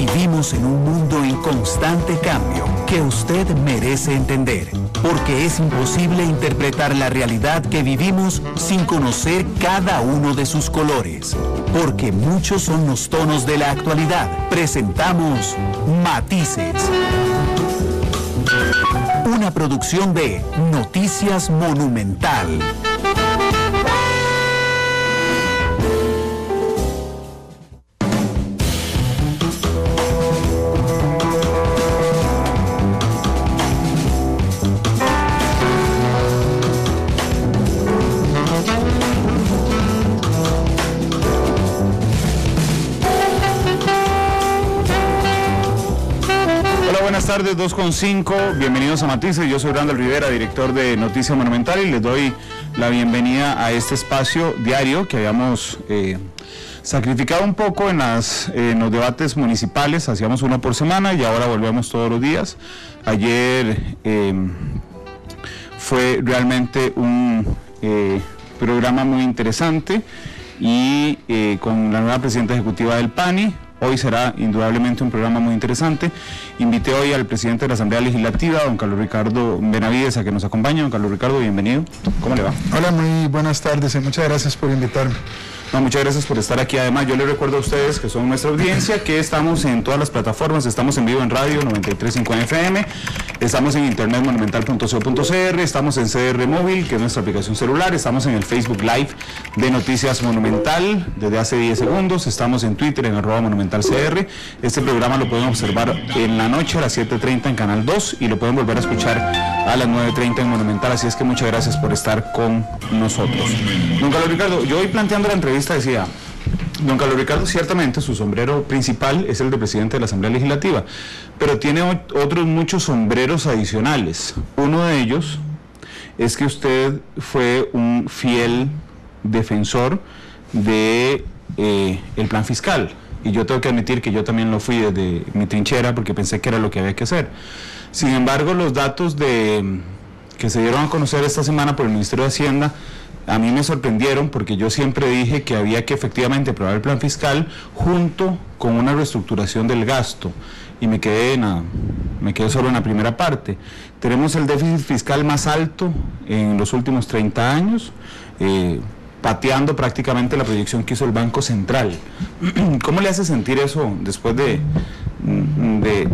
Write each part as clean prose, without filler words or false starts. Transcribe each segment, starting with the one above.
Vivimos en un mundo en constante cambio que usted merece entender, porque es imposible interpretar la realidad que vivimos sin conocer cada uno de sus colores, porque muchos son los tonos de la actualidad. Presentamos Matices, una producción de Noticias Monumental. Buenas tardes, 2:05, bienvenidos a Matices. Yo soy Randall Rivera, director de Noticias Monumental, y les doy la bienvenida a este espacio diario que habíamos sacrificado un poco en los debates municipales. Hacíamos uno por semana y ahora volvemos todos los días. Ayer fue realmente un programa muy interesante y con la nueva presidenta ejecutiva del PANI. Hoy será indudablemente un programa muy interesante. Invité hoy al presidente de la Asamblea Legislativa, don Carlos Ricardo Benavides, a que nos acompañe. Don Carlos Ricardo, bienvenido. ¿Cómo le va? Hola, muy buenas tardes y muchas gracias por invitarme. No, muchas gracias por estar aquí. Además, yo les recuerdo a ustedes, que son nuestra audiencia, que estamos en todas las plataformas. Estamos en vivo en radio 93.5 FM, estamos en internet monumental.co.cr, estamos en CR Móvil, que es nuestra aplicación celular, estamos en el Facebook Live de Noticias Monumental desde hace 10 segundos, estamos en Twitter en @monumentalcr. Este programa lo pueden observar en la noche a las 7:30 en Canal 2 y lo pueden volver a escuchar a las 9:30 en Monumental. Así es que muchas gracias por estar con nosotros. Don Carlos Ricardo, yo hoy planteando la entrevista decía, don Carlos Ricardo, ciertamente su sombrero principal es el de presidente de la Asamblea Legislativa, pero tiene otros muchos sombreros adicionales. Uno de ellos es que usted fue un fiel defensor de el plan fiscal, y yo tengo que admitir que yo también lo fui desde mi trinchera porque pensé que era lo que había que hacer. Sin embargo, los datos que se dieron a conocer esta semana por el Ministerio de Hacienda a mí me sorprendieron, porque yo siempre dije que había que efectivamente aprobar el plan fiscal junto con una reestructuración del gasto, y me quedé solo en la primera parte. Tenemos el déficit fiscal más alto en los últimos 30 años, pateando prácticamente la proyección que hizo el Banco Central. ¿Cómo le hace sentir eso después de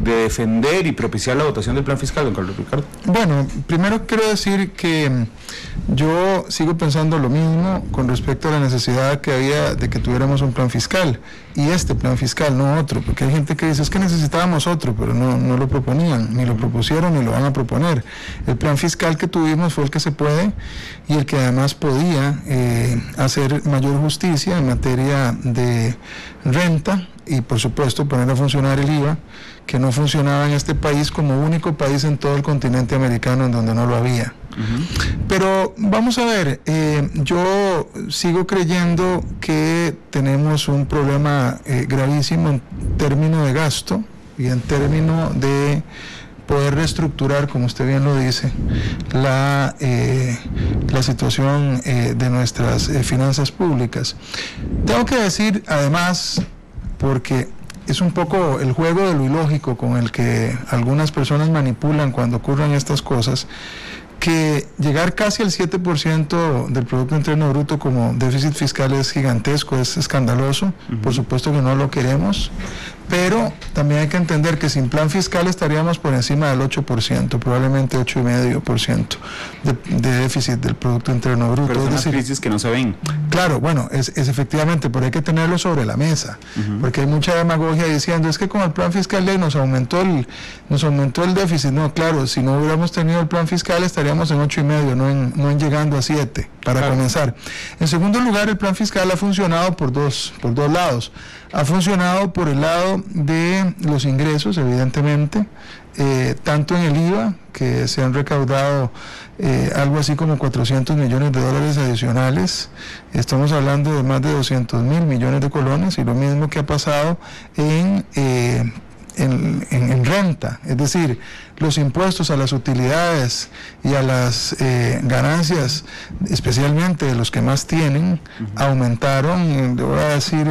defender y propiciar la votación del plan fiscal, don Carlos Ricardo? Bueno, primero quiero decir que yo sigo pensando lo mismo con respecto a la necesidad que había de que tuviéramos un plan fiscal, y este plan fiscal, no otro, porque hay gente que dice, es que necesitábamos otro, pero no lo proponían, ni lo propusieron, ni lo van a proponer. El plan fiscal que tuvimos fue el que se puede, y el que además podía hacer mayor justicia en materia de renta, y por supuesto poner a funcionar el IVA, que no funcionaba en este país como único país en todo el continente americano en donde no lo había. Pero vamos a ver, yo sigo creyendo que tenemos un problema gravísimo en términos de gasto y en términos de poder reestructurar, como usted bien lo dice, la situación de nuestras finanzas públicas. Tengo que decir, además, porque es un poco el juego de lo ilógico con el que algunas personas manipulan cuando ocurren estas cosas, que llegar casi al 7% del Producto Interno Bruto como déficit fiscal es gigantesco, es escandaloso. Por supuesto que no lo queremos, pero también hay que entender que sin plan fiscal estaríamos por encima del 8%, probablemente 8,5% de déficit del Producto Interno Bruto. Pero son las crisis que no se ven. Claro, bueno, es efectivamente, pero hay que tenerlo sobre la mesa, porque hay mucha demagogia diciendo, es que con el plan fiscal nos aumentó el déficit. No, claro, si no hubiéramos tenido el plan fiscal estaríamos en 8,5, no en llegando a 7, para comenzar. En segundo lugar, el plan fiscal ha funcionado por dos lados. Ha funcionado por el lado de los ingresos, evidentemente, tanto en el IVA, que se han recaudado algo así como $400 millones adicionales. Estamos hablando de más de 200.000 millones de colones, y lo mismo que ha pasado en renta, es decir, los impuestos a las utilidades y a las ganancias, especialmente de los que más tienen, aumentaron. Le voy a decir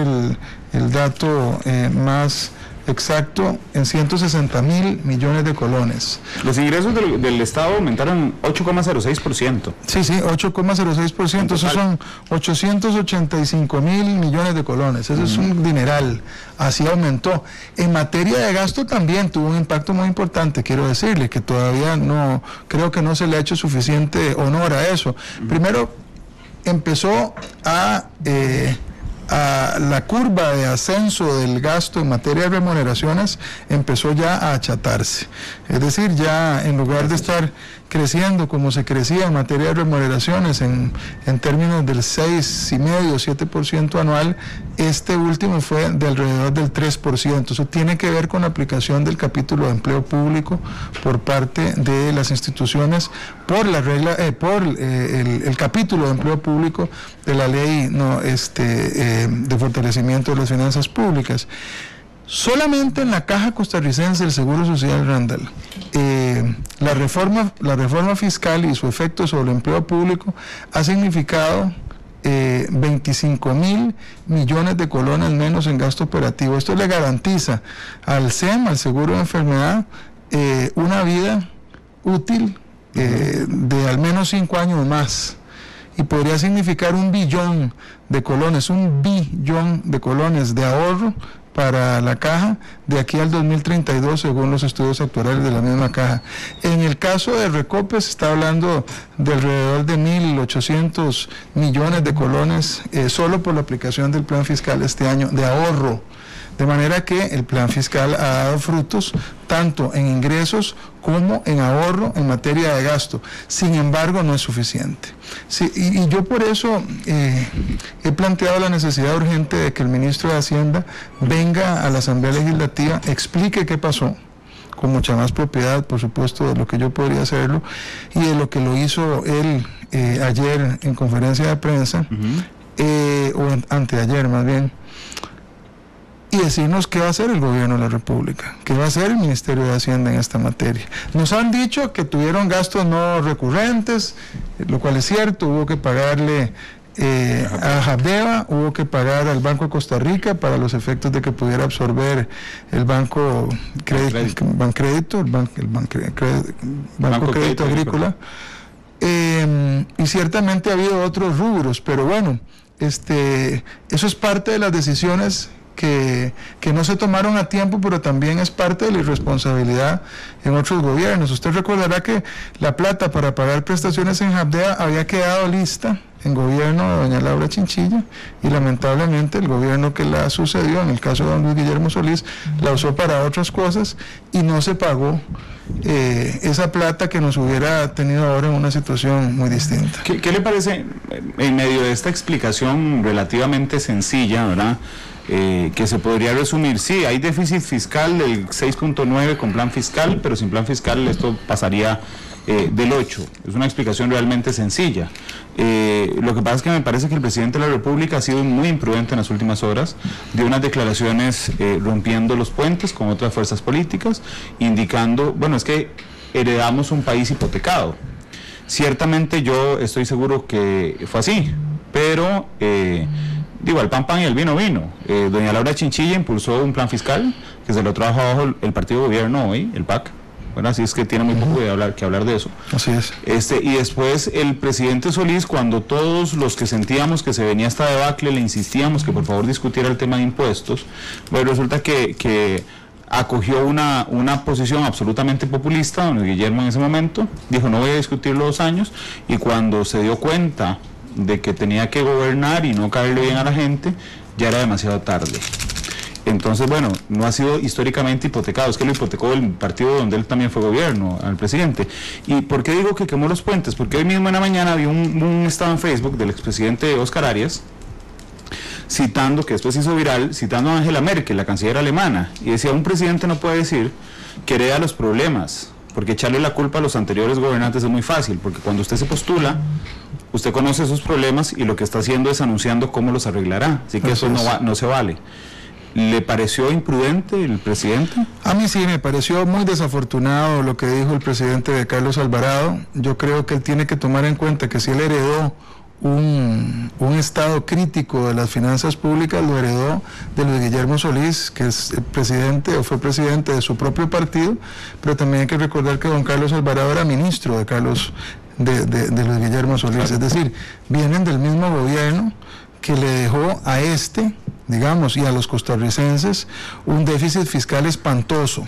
el dato más exacto en 160.000 millones de colones. Los ingresos del Estado aumentaron 8,06%. Sí, 8,06%, esos son 885.000 millones de colones, eso es un dineral, así aumentó. En materia de gasto también tuvo un impacto muy importante, quiero decirle, que todavía no, creo que no se le ha hecho suficiente honor a eso. Primero, empezó a la curva de ascenso del gasto en materia de remuneraciones empezó ya a achatarse. Es decir, ya en lugar de estar creciendo como se crecía en materia de remuneraciones en términos del 6,5%, 7% anual, este último fue de alrededor del 3%. Eso tiene que ver con la aplicación del capítulo de empleo público por parte de las instituciones por la regla, el capítulo de empleo público de la ley de fortalecimiento de las finanzas públicas. Solamente en la Caja Costarricense del Seguro Social, Randall, la reforma fiscal y su efecto sobre el empleo público ha significado 25.000 millones de colones menos en gasto operativo. Esto le garantiza al SEM, al seguro de enfermedad, una vida útil de al menos 5 años más. Y podría significar 1 billón de colones, 1 billón de colones de ahorro para la caja de aquí al 2032, según los estudios actuariales de la misma caja. En el caso de Recope se está hablando de alrededor de 1.800 millones de colones solo por la aplicación del plan fiscal este año de ahorro. De manera que el plan fiscal ha dado frutos tanto en ingresos como en ahorro en materia de gasto. Sin embargo, no es suficiente. Sí, y yo por eso he planteado la necesidad urgente de que el ministro de Hacienda venga a la Asamblea Legislativa, explique qué pasó, con mucha más propiedad, por supuesto, de lo que yo podría hacerlo, y de lo que lo hizo él ayer en conferencia de prensa, o anteayer más bien, y decirnos qué va a hacer el gobierno de la República, qué va a hacer el Ministerio de Hacienda en esta materia. Nos han dicho que tuvieron gastos no recurrentes, lo cual es cierto, hubo que pagarle a Habdeba, hubo que pagar al Banco de Costa Rica para los efectos de que pudiera absorber el Banco Crédito Agrícola, y ciertamente ha habido otros rubros, pero bueno, eso es parte de las decisiones que no se tomaron a tiempo, pero también es parte de la irresponsabilidad en otros gobiernos. Usted recordará que la plata para pagar prestaciones en Habdea había quedado lista en gobierno de doña Laura Chinchilla, y lamentablemente el gobierno que la sucedió, en el caso de don Luis Guillermo Solís, la usó para otras cosas y no se pagó esa plata que nos hubiera tenido ahora en una situación muy distinta. ¿Qué le parece, en medio de esta explicación relativamente sencilla, ¿verdad?, que se podría resumir? Sí, hay déficit fiscal del 6.9 con plan fiscal, pero sin plan fiscal esto pasaría del 8. Es una explicación realmente sencilla. Lo que pasa es que me parece que el presidente de la República ha sido muy imprudente en las últimas horas, dio unas declaraciones rompiendo los puentes con otras fuerzas políticas, indicando, bueno, es que heredamos un país hipotecado. Ciertamente yo estoy seguro que fue así, pero digo, al pan pan y al vino vino. Doña Laura Chinchilla impulsó un plan fiscal que se lo trajo abajo el partido de gobierno hoy, el PAC. Bueno, así es que tiene muy poco que hablar de eso. Así es. Y después el presidente Solís, cuando todos los que sentíamos que se venía esta debacle le insistíamos que por favor discutiera el tema de impuestos, bueno, resulta que acogió una posición absolutamente populista. Don Guillermo en ese momento dijo: no voy a discutirlo 2 años, y cuando se dio cuenta de que tenía que gobernar y no caerle bien a la gente, ya era demasiado tarde. Entonces, bueno, no ha sido históricamente hipotecado, es que lo hipotecó el partido donde él también fue gobierno, al presidente. ¿Y por qué digo que quemó los puentes? Porque hoy mismo en la mañana vi un estado en Facebook del expresidente Óscar Arias, citando, que después hizo viral, citando a Angela Merkel, la canciller alemana, y decía: un presidente no puede decir que hereda los problemas, porque echarle la culpa a los anteriores gobernantes es muy fácil, porque cuando usted se postula, usted conoce esos problemas y lo que está haciendo es anunciando cómo los arreglará, así que eso no se vale. ¿Le pareció imprudente el presidente? A mí sí, me pareció muy desafortunado lo que dijo el presidente de Carlos Alvarado. Yo creo que él tiene que tomar en cuenta que si él heredó un estado crítico de las finanzas públicas lo heredó de Luis Guillermo Solís, que es el presidente o fue presidente de su propio partido, pero también hay que recordar que don Carlos Alvarado era ministro de Luis Guillermo Solís, es decir, vienen del mismo gobierno que le dejó a digamos, y a los costarricenses un déficit fiscal espantoso.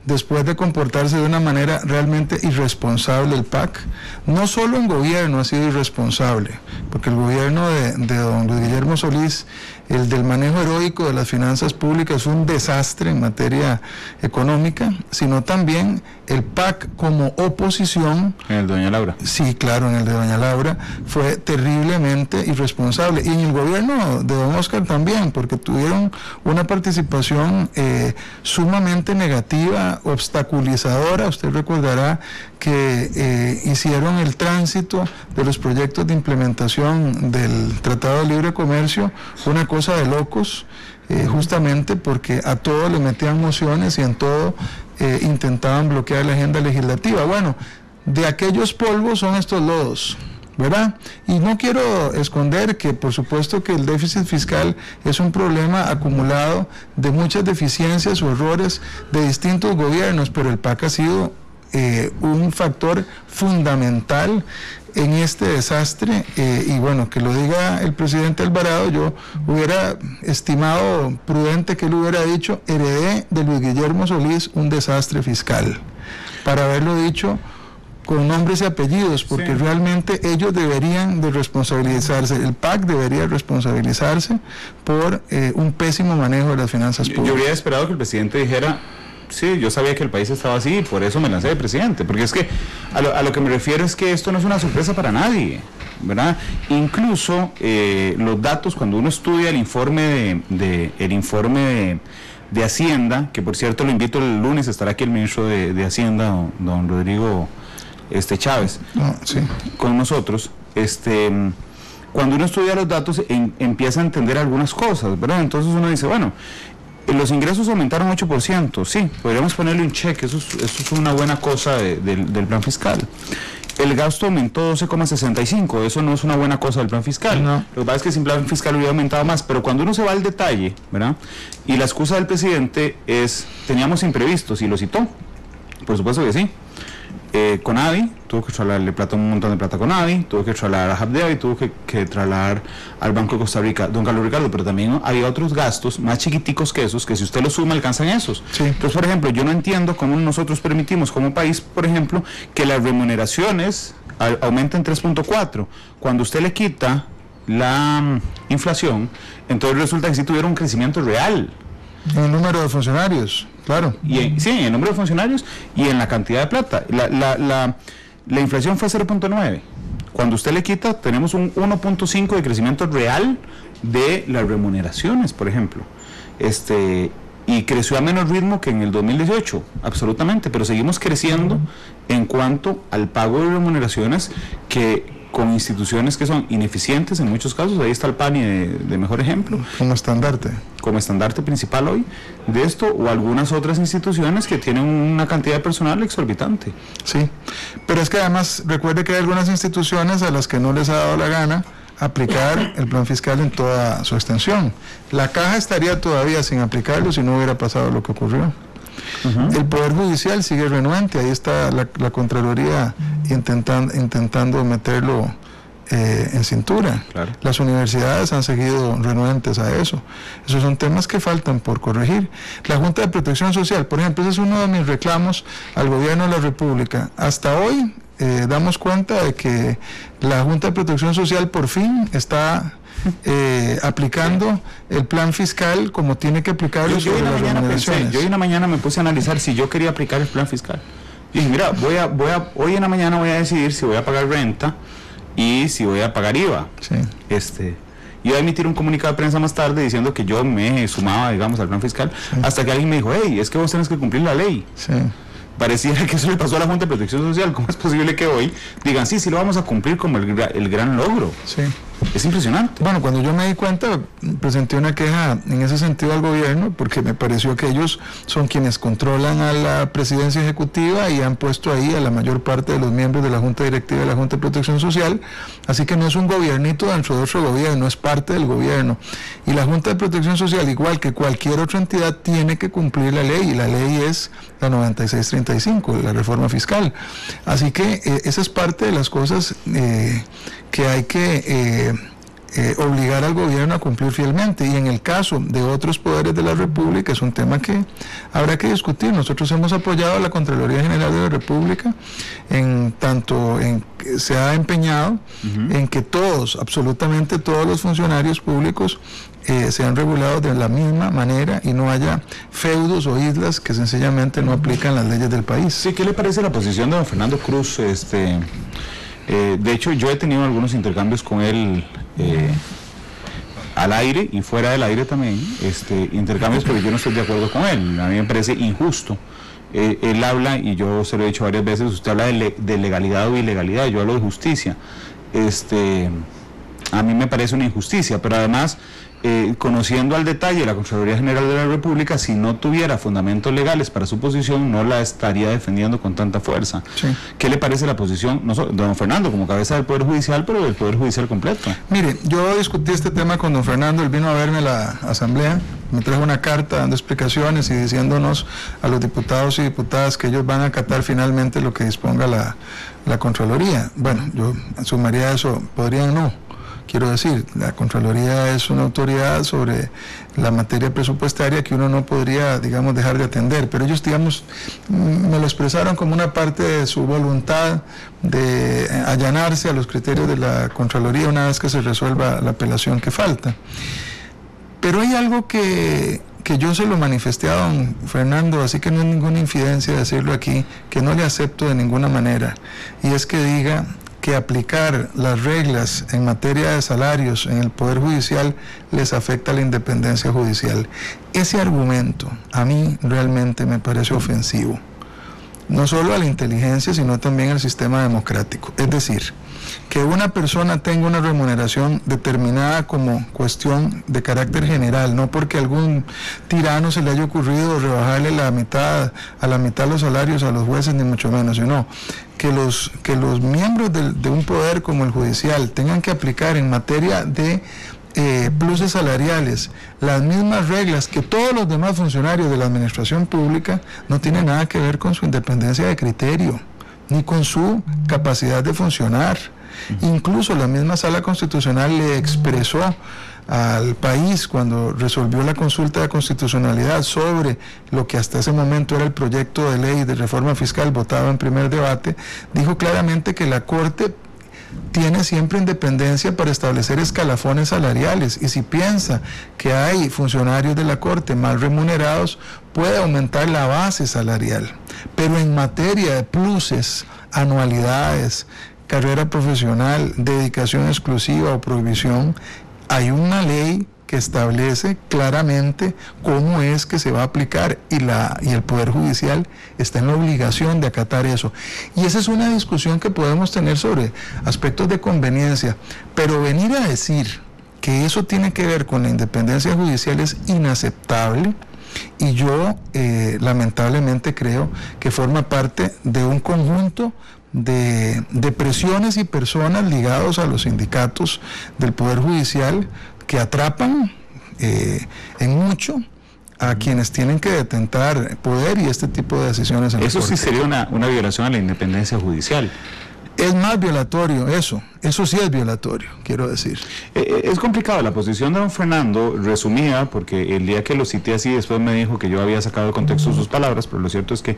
Después de comportarse de una manera realmente irresponsable el PAC, no solo en gobierno ha sido irresponsable, porque el gobierno de don Luis Guillermo Solís, el del manejo heroico de las finanzas públicas, fue un desastre en materia económica, sino también el PAC como oposición. En el de doña Laura. Sí, claro, en el de doña Laura, fue terriblemente irresponsable. Y en el gobierno de don Oscar también, porque tuvieron una participación sumamente negativa, obstaculizadora. Usted recordará que hicieron el tránsito de los proyectos de implementación del Tratado de Libre Comercio, una cosa de locos, justamente porque a todo le metían mociones y en todo intentaban bloquear la agenda legislativa. Bueno, de aquellos polvos son estos lodos, ¿verdad? Y no quiero esconder que por supuesto que el déficit fiscal es un problema acumulado de muchas deficiencias o errores de distintos gobiernos, pero el PAC ha sido un factor fundamental en este desastre, y bueno, que lo diga el presidente Alvarado, yo hubiera estimado prudente que él hubiera dicho: heredé de Luis Guillermo Solís un desastre fiscal, para haberlo dicho con nombres y apellidos, porque realmente ellos deberían de responsabilizarse, el PAC debería responsabilizarse por un pésimo manejo de las finanzas públicas. Yo hubiera esperado que el presidente dijera: sí, yo sabía que el país estaba así y por eso me lancé de presidente, porque es que a lo que me refiero es que esto no es una sorpresa para nadie, ¿verdad? Incluso los datos, cuando uno estudia el informe de Hacienda, que por cierto lo invito el lunes, estará aquí el ministro de Hacienda, don Rodrigo Chávez, con nosotros, cuando uno estudia los datos empieza a entender algunas cosas, ¿verdad? Entonces uno dice, bueno, los ingresos aumentaron 8%, sí, podríamos ponerle un cheque, eso es una buena cosa del plan fiscal. El gasto aumentó 12,65, eso no es una buena cosa del plan fiscal. No. Lo que pasa es que sin plan fiscal hubiera aumentado más, pero cuando uno se va al detalle, ¿verdad? Y la excusa del presidente es: teníamos imprevistos, y lo citó, por supuesto que sí. Conavi, tuvo que trasladarle un montón de plata a Conavi, tuvo que trasladar a Habdeba, tuvo que trasladar al Banco de Costa Rica, don Carlos Ricardo, pero también había otros gastos más chiquiticos que esos, que si usted los suma alcanzan esos. Sí. Entonces, por ejemplo, yo no entiendo cómo nosotros permitimos como país, por ejemplo, que las remuneraciones aumenten 3.4, cuando usted le quita la inflación, entonces resulta que sí tuvieron un crecimiento real. En el número de funcionarios, claro. Sí, en el número de funcionarios y en la cantidad de plata. La inflación fue 0.9. Cuando usted le quita, tenemos un 1.5 de crecimiento real de las remuneraciones, por ejemplo. Y creció a menos ritmo que en el 2018, absolutamente, pero seguimos creciendo en cuanto al pago de remuneraciones, que con instituciones que son ineficientes en muchos casos. Ahí está el PANI de mejor ejemplo. Como estandarte. Como estandarte principal hoy de esto, o algunas otras instituciones que tienen una cantidad de personal exorbitante. Sí, pero es que además recuerde que hay algunas instituciones a las que no les ha dado la gana aplicar el plan fiscal en toda su extensión. La Caja estaría todavía sin aplicarlo si no hubiera pasado lo que ocurrió. El Poder Judicial sigue renuente, ahí está la Contraloría intentando meterlo en cintura. Claro. Las universidades han seguido renuentes a eso. Esos son temas que faltan por corregir. La Junta de Protección Social, por ejemplo, ese es uno de mis reclamos al gobierno de la República. Hasta hoy damos cuenta de que la Junta de Protección Social por fin está aplicando el plan fiscal como tiene que aplicarlo sobre las remuneraciones. Yo hoy en la mañana me puse a analizar si yo quería aplicar el plan fiscal. Y dije, mira, hoy en la mañana voy a decidir si voy a pagar renta y si voy a pagar IVA. Sí. Y voy a emitir un comunicado de prensa más tarde diciendo que yo me sumaba, digamos, al plan fiscal, hasta que alguien me dijo: hey, es que vos tenés que cumplir la ley. Sí. Pareciera que eso le pasó a la Junta de Protección Social. ¿Cómo es posible que hoy digan, sí lo vamos a cumplir como el gran logro? Sí. Es impresionante. Bueno, cuando yo me di cuenta, presenté una queja en ese sentido al gobierno, porque me pareció que ellos son quienes controlan a la presidencia ejecutiva y han puesto ahí a la mayor parte de los miembros de la Junta Directiva de la Junta de Protección Social, así que no es un gobiernito dentro de otro gobierno, es parte del gobierno. Y la Junta de Protección Social, igual que cualquier otra entidad, tiene que cumplir la ley, y la ley es la 9635, la reforma fiscal. Así que esa es parte de las cosas que hay que obligar al gobierno a cumplir fielmente, y en el caso de otros poderes de la República es un tema que habrá que discutir. Nosotros hemos apoyado a la Contraloría General de la República se ha empeñado en que todos, absolutamente todos los funcionarios públicos sean regulados de la misma manera y no haya feudos o islas que sencillamente no aplican las leyes del país. Sí, ¿qué le parece la posición de don Fernando Cruz? De hecho, yo he tenido algunos intercambios con él al aire y fuera del aire también, intercambios, pero yo no estoy de acuerdo con él. A mí me parece injusto. Él habla, y yo se lo he dicho varias veces, usted habla de legalidad o ilegalidad, yo hablo de justicia. A mí me parece una injusticia, pero además, conociendo al detalle la Contraloría General de la República, si no tuviera fundamentos legales para su posición, no la estaría defendiendo con tanta fuerza. Sí. ¿Qué le parece la posición no solo de don Fernando como cabeza del Poder Judicial, pero del Poder Judicial completo? Mire, yo discutí este tema con don Fernando, él vino a verme a la asamblea, me trajo una carta dando explicaciones y diciéndonos a los diputados y diputadas que ellos van a acatar finalmente lo que disponga la Contraloría. Bueno, yo sumaría eso, podrían no. Quiero decir, la Contraloría es una autoridad sobre la materia presupuestaria que uno no podría, digamos, dejar de atender, pero ellos, digamos, me lo expresaron como una parte de su voluntad de allanarse a los criterios de la Contraloría una vez que se resuelva la apelación que falta. Pero hay algo que yo se lo manifesté a don Fernando, así que no es ninguna infidencia decirlo aquí, que no le acepto de ninguna manera, y es que diga que aplicar las reglas en materia de salarios en el Poder Judicial les afecta a la independencia judicial. Ese argumento a mí realmente me parece ofensivo, no solo a la inteligencia, sino también al sistema democrático. Es decir, que una persona tenga una remuneración determinada como cuestión de carácter general, no porque algún tirano se le haya ocurrido rebajarle a la mitad los salarios a los jueces, ni mucho menos, sino que los miembros de un poder como el judicial tengan que aplicar en materia de pluses salariales las mismas reglas que todos los demás funcionarios de la administración pública, no tiene nada que ver con su independencia de criterio, ni con su capacidad de funcionar. Incluso la misma Sala Constitucional le expresó al país cuando resolvió la consulta de constitucionalidad sobre lo que hasta ese momento era el proyecto de ley de reforma fiscal votado en primer debate, dijo claramente que la Corte tiene siempre independencia para establecer escalafones salariales, y si piensa que hay funcionarios de la Corte mal remunerados, puede aumentar la base salarial. Pero en materia de pluses, anualidades, carrera profesional, dedicación exclusiva o prohibición, hay una ley que establece claramente cómo es que se va a aplicar, y el Poder Judicial está en la obligación de acatar eso. Y esa es una discusión que podemos tener sobre aspectos de conveniencia, pero venir a decir que eso tiene que ver con la independencia judicial es inaceptable, y yo lamentablemente creo que forma parte de un conjunto de presiones y personas ligados a los sindicatos del Poder Judicial que atrapan en mucho a quienes tienen que detentar poder y este tipo de decisiones en la Corte. Eso sí sería una violación a la independencia judicial. Es más violatorio eso sí es violatorio, quiero decir. Es complicado, la posición de don Fernando, resumida, porque el día que lo cité así, después me dijo que yo había sacado de contexto sus palabras, pero lo cierto es que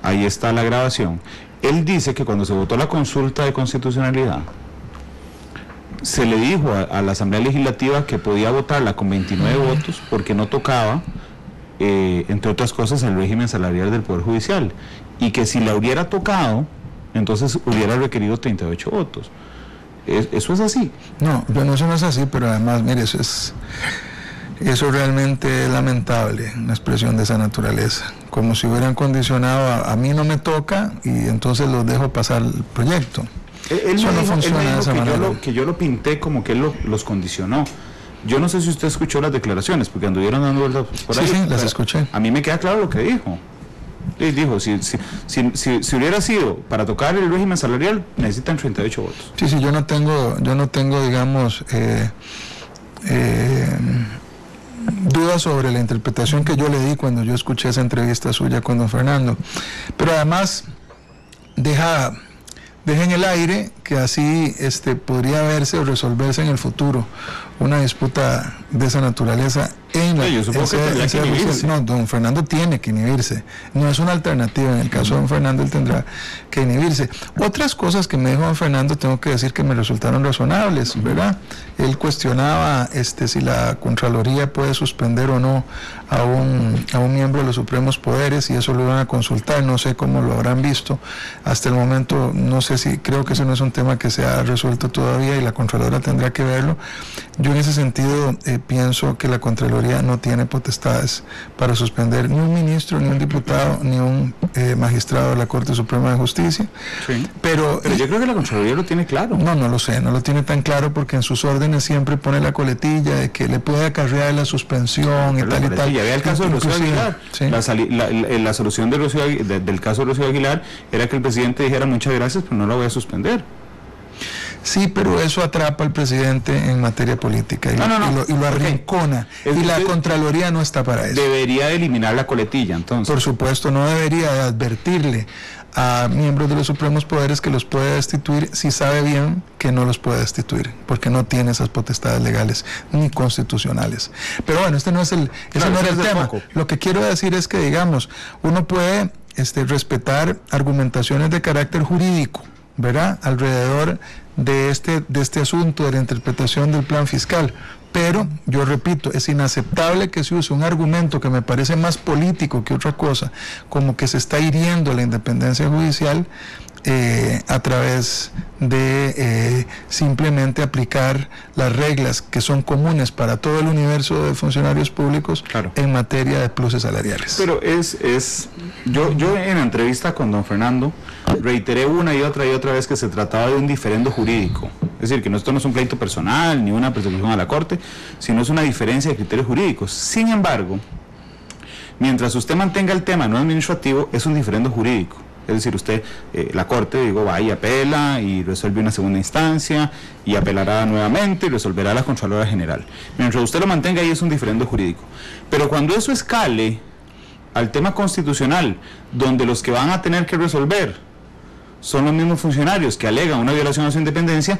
ahí está la grabación. Él dice que cuando se votó la consulta de constitucionalidad, se le dijo a la Asamblea Legislativa que podía votarla con 29 votos porque no tocaba, entre otras cosas, el régimen salarial del Poder Judicial, y que si la hubiera tocado, entonces hubiera requerido 38 votos. ¿Eso es así? No, bueno, eso no es así, pero además, mire, eso realmente es lamentable, una expresión de esa naturaleza, como si hubieran condicionado a mí no me toca y entonces los dejo pasar el proyecto. Eso no funciona de esa manera. Que yo lo pinté como que él los condicionó. Yo no sé si usted escuchó las declaraciones, porque anduvieron dando vueltas por ahí. Sí, las escuché. A mí me queda claro lo que dijo. Dijo, si hubiera sido para tocar el régimen salarial, necesitan 38 votos. Sí, yo no tengo, digamos, dudas sobre la interpretación que yo le di cuando yo escuché esa entrevista suya con don Fernando. Pero además deja en el aire que así podría verse o resolverse en el futuro una disputa de esa naturaleza en la... Yo supongo que tendría que inhibirse. No, don Fernando tiene que inhibirse, no es una alternativa. En el caso de don Fernando, él tendrá que inhibirse. Otras cosas que me dijo don Fernando, tengo que decir que me resultaron razonables, ¿verdad? Él cuestionaba si la Contraloría puede suspender o no a un miembro de los supremos poderes, y eso lo van a consultar, no sé cómo lo habrán visto. Hasta el momento, no sé si, creo que ese no es un tema que se ha resuelto todavía y la Contralora tendrá que verlo. Yo en ese sentido pienso que la Contraloría no tiene potestades para suspender ni un ministro, ni un diputado, ni un magistrado de la Corte Suprema de Justicia. Sí. Pero yo creo que la Contraloría lo tiene claro. No lo sé, no lo tiene tan claro, porque en sus órdenes siempre pone la coletilla de que le puede acarrear la suspensión y tal y tal. Ya había el caso de Rocío Aguilar. Sí. La solución del caso de Rocío Aguilar era que el presidente dijera muchas gracias, pero no la voy a suspender. Sí, pero eso atrapa al presidente en materia política y lo arrincona. Y la Contraloría no está para eso. Debería de eliminar la coletilla, entonces. Por supuesto, no debería de advertirle a miembros de los supremos poderes que los puede destituir si sabe bien que no los puede destituir, porque no tiene esas potestades legales ni constitucionales. Pero bueno, ese no era el tema. Lo que quiero decir es que, digamos, uno puede respetar argumentaciones de carácter jurídico, ¿verdad?, alrededor de este asunto de la interpretación del plan fiscal. Pero, yo repito, es inaceptable que se use un argumento que me parece más político que otra cosa, como que se está hiriendo la independencia judicial, a través de simplemente aplicar las reglas que son comunes para todo el universo de funcionarios públicos, claro, en materia de pluses salariales. Pero yo en la entrevista con don Fernando reiteré una y otra vez que se trataba de un diferendo jurídico. Es decir, que esto no es un pleito personal ni una persecución a la Corte, sino es una diferencia de criterios jurídicos. Sin embargo, mientras usted mantenga el tema no administrativo, es un diferendo jurídico. Es decir, usted, la Corte, va y apela y resuelve una segunda instancia y apelará nuevamente y resolverá la Contralora General. Mientras usted lo mantenga ahí, es un diferendo jurídico. Pero cuando eso escale al tema constitucional, donde los que van a tener que resolver son los mismos funcionarios que alegan una violación a su independencia,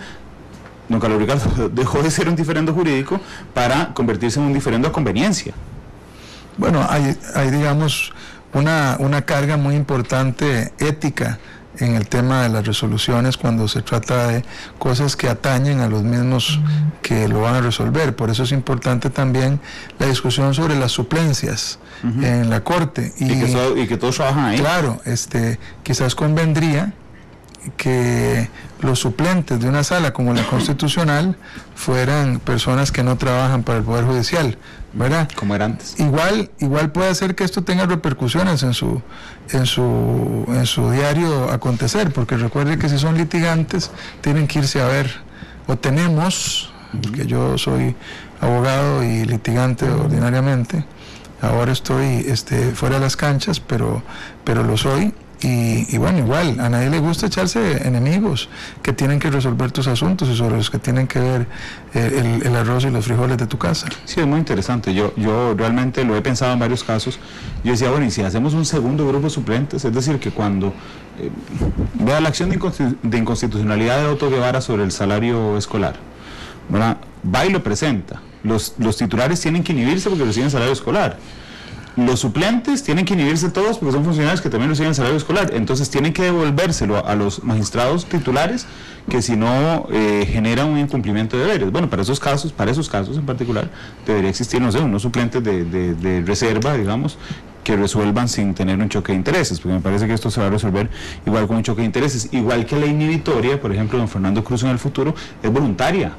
don Carlos Ricardo, dejó de ser un diferendo jurídico para convertirse en un diferendo a conveniencia. Bueno, hay digamos, una carga muy importante ética en el tema de las resoluciones cuando se trata de cosas que atañen a los mismos que lo van a resolver. Por eso es importante también la discusión sobre las suplencias en la Corte. Y que todos trabajan ahí. Claro, quizás convendría que los suplentes de una sala como la Constitucional fueran personas que no trabajan para el Poder Judicial, ¿verdad? Como era antes. Igual puede ser que esto tenga repercusiones en su diario acontecer, porque recuerde que si son litigantes tienen que irse a ver, o tenemos, porque yo soy abogado y litigante ordinariamente, ahora estoy fuera de las canchas, pero lo soy. Y bueno, igual, a nadie le gusta echarse enemigos que tienen que resolver tus asuntos y sobre los que tienen que ver el arroz y los frijoles de tu casa. Sí, es muy interesante. Yo realmente lo he pensado en varios casos. Yo decía, bueno, y si hacemos un segundo grupo de suplentes, es decir, que cuando vea la acción de inconstitucionalidad de Otto Guevara sobre el salario escolar, ¿verdad?, va y lo presenta. Los titulares tienen que inhibirse porque reciben salario escolar. Los suplentes tienen que inhibirse todos porque son funcionarios que también reciben salario escolar. Entonces tienen que devolvérselo a los magistrados titulares, que si no generan un incumplimiento de deberes. Bueno, para esos casos en particular debería existir, no sé, unos suplentes de reserva, digamos, que resuelvan sin tener un choque de intereses, porque me parece que esto se va a resolver igual con un choque de intereses. Igual que la inhibitoria, por ejemplo, don Fernando Cruz en el futuro, es voluntaria.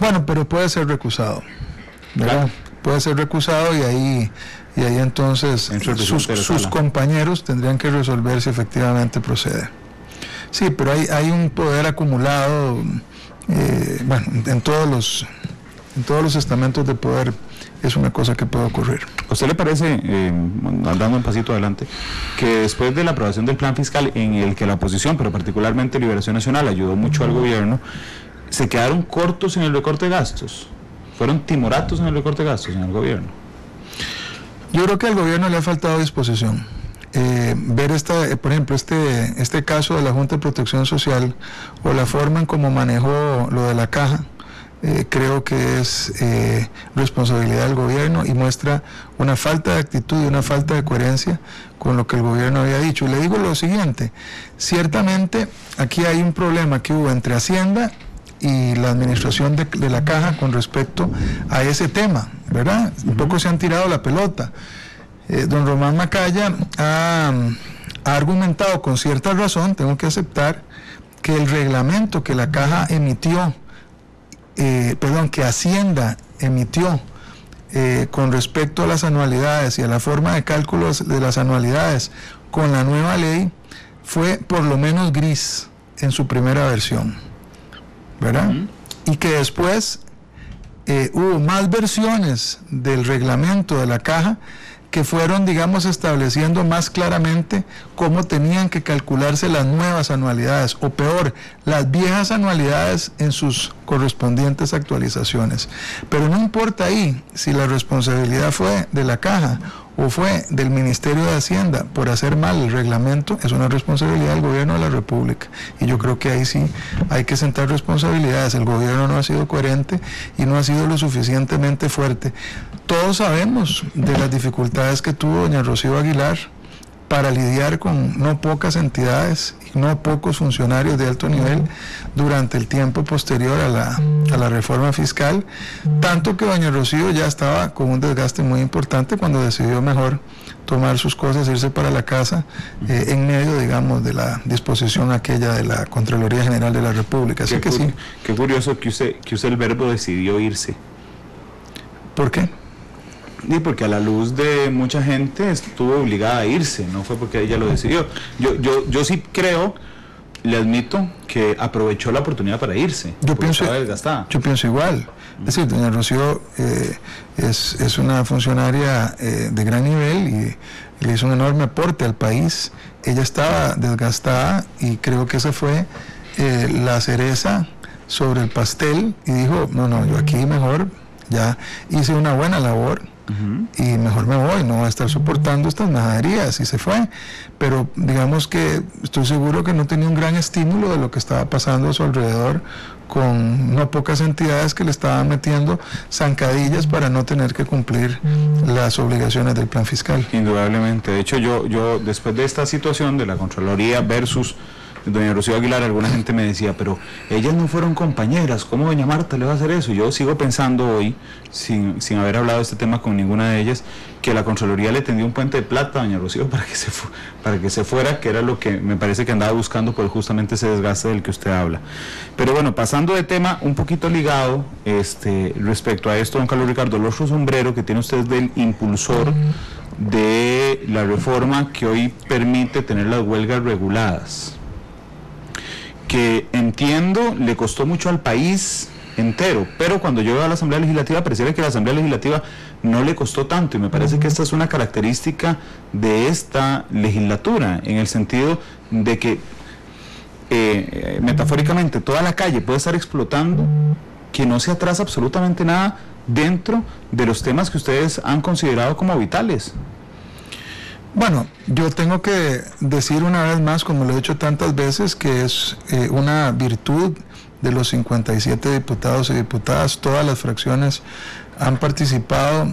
Bueno, pero puede ser recusado, ¿verdad? Claro. Puede ser recusado y ahí entonces sus compañeros tendrían que resolver si efectivamente procede. Sí, pero hay un poder acumulado, en todos los estamentos de poder. Es una cosa que puede ocurrir. ¿A usted le parece, andando un pasito adelante, que después de la aprobación del plan fiscal, en el que la oposición, pero particularmente Liberación Nacional, ayudó mucho al gobierno, se quedaron cortos en el recorte de gastos? ¿Fueron timoratos en el recorte de gastos en el gobierno? Yo creo que al gobierno le ha faltado disposición. Ver por ejemplo, este caso de la Junta de Protección Social, o la forma en cómo manejó lo de la caja, creo que es responsabilidad del gobierno y muestra una falta de actitud y una falta de coherencia con lo que el gobierno había dicho. Y le digo lo siguiente: ciertamente aquí hay un problema que hubo entre Hacienda y la administración de la caja con respecto a ese tema, ¿verdad? Un poco se han tirado la pelota. Don Román Macaya ha argumentado con cierta razón, tengo que aceptar, que el reglamento que la caja emitió, que Hacienda emitió con respecto a las anualidades y a la forma de cálculo de las anualidades con la nueva ley, fue por lo menos gris en su primera versión, ¿verdad? Y que después hubo más versiones del reglamento de la caja que fueron, digamos, estableciendo más claramente cómo tenían que calcularse las nuevas anualidades, o peor, las viejas anualidades en sus correspondientes actualizaciones. Pero no importa ahí si la responsabilidad fue de la caja o fue del Ministerio de Hacienda por hacer mal el reglamento, es una responsabilidad del gobierno de la República. Y yo creo que ahí sí hay que sentar responsabilidades. El gobierno no ha sido coherente y no ha sido lo suficientemente fuerte. Todos sabemos de las dificultades que tuvo doña Rocío Aguilar para lidiar con no pocas entidades y no pocos funcionarios de alto nivel durante el tiempo posterior a la reforma fiscal, tanto que doña Rocío ya estaba con un desgaste muy importante cuando decidió mejor tomar sus cosas, irse para la casa, en medio, digamos, de la disposición aquella de la Contraloría General de la República. Así que sí. Qué curioso que use el verbo decidió irse. ¿Por qué? Sí, porque a la luz de mucha gente estuvo obligada a irse, no fue porque ella lo decidió. Yo sí creo, le admito, que aprovechó la oportunidad para irse. Yo pienso igual. Es decir, doña Rocío es una funcionaria de gran nivel y le hizo un enorme aporte al país. Ella estaba desgastada y creo que esa fue la cereza sobre el pastel, y dijo, no, yo aquí mejor ya hice una buena labor. Y mejor me voy, no voy a estar soportando estas majaderías, y se fue. Pero digamos que estoy seguro que no tenía un gran estímulo de lo que estaba pasando a su alrededor, con no pocas entidades que le estaban metiendo zancadillas para no tener que cumplir las obligaciones del plan fiscal. Indudablemente. De hecho, yo después de esta situación de la Contraloría versus doña Rocío Aguilar, alguna gente me decía, pero ellas no fueron compañeras, ¿cómo doña Marta le va a hacer eso? Yo sigo pensando hoy, sin haber hablado de este tema con ninguna de ellas, que la Contraloría le tendió un puente de plata a doña Rocío para que se fuera, que era lo que me parece que andaba buscando por justamente ese desgaste del que usted habla. Pero bueno, pasando de tema, un poquito ligado respecto a esto, don Carlos Ricardo, el otro sombrero que tiene usted del impulsor de la reforma que hoy permite tener las huelgas reguladas, que entiendo le costó mucho al país entero, pero cuando llegó a la Asamblea Legislativa pareciera que a la Asamblea Legislativa no le costó tanto, y me parece que esta es una característica de esta legislatura, en el sentido de que metafóricamente toda la calle puede estar explotando, que no se atrasa absolutamente nada dentro de los temas que ustedes han considerado como vitales. Bueno, yo tengo que decir una vez más, como lo he dicho tantas veces, que es una virtud de los 57 diputados y diputadas. Todas las fracciones han participado,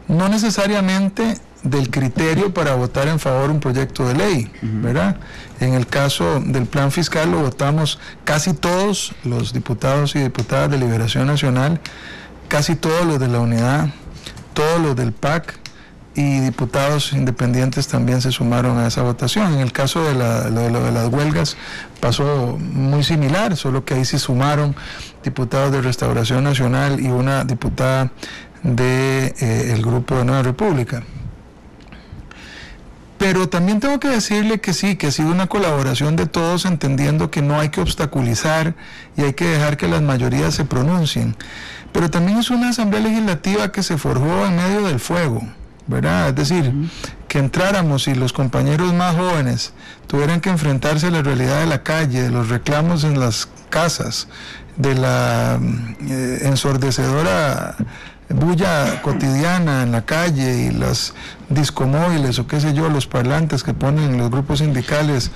no necesariamente del criterio para votar en favor de un proyecto de ley, ¿verdad? En el caso del plan fiscal lo votamos casi todos los diputados y diputadas de Liberación Nacional, casi todos los de la Unidad, todos los del PAC, y diputados independientes también se sumaron a esa votación. En el caso de lo de las huelgas pasó muy similar, solo que ahí se sumaron diputados de Restauración Nacional y una diputada del Grupo de Nueva República. Pero también tengo que decirle que sí, que ha sido una colaboración de todos, entendiendo que no hay que obstaculizar y hay que dejar que las mayorías se pronuncien. Pero también es una asamblea legislativa que se forjó en medio del fuego, ¿verdad? Es decir, que entráramos y los compañeros más jóvenes tuvieran que enfrentarse a la realidad de la calle, de los reclamos en las casas, de la ensordecedora bulla cotidiana en la calle y las discomóviles o qué sé yo, los parlantes que ponen los grupos sindicales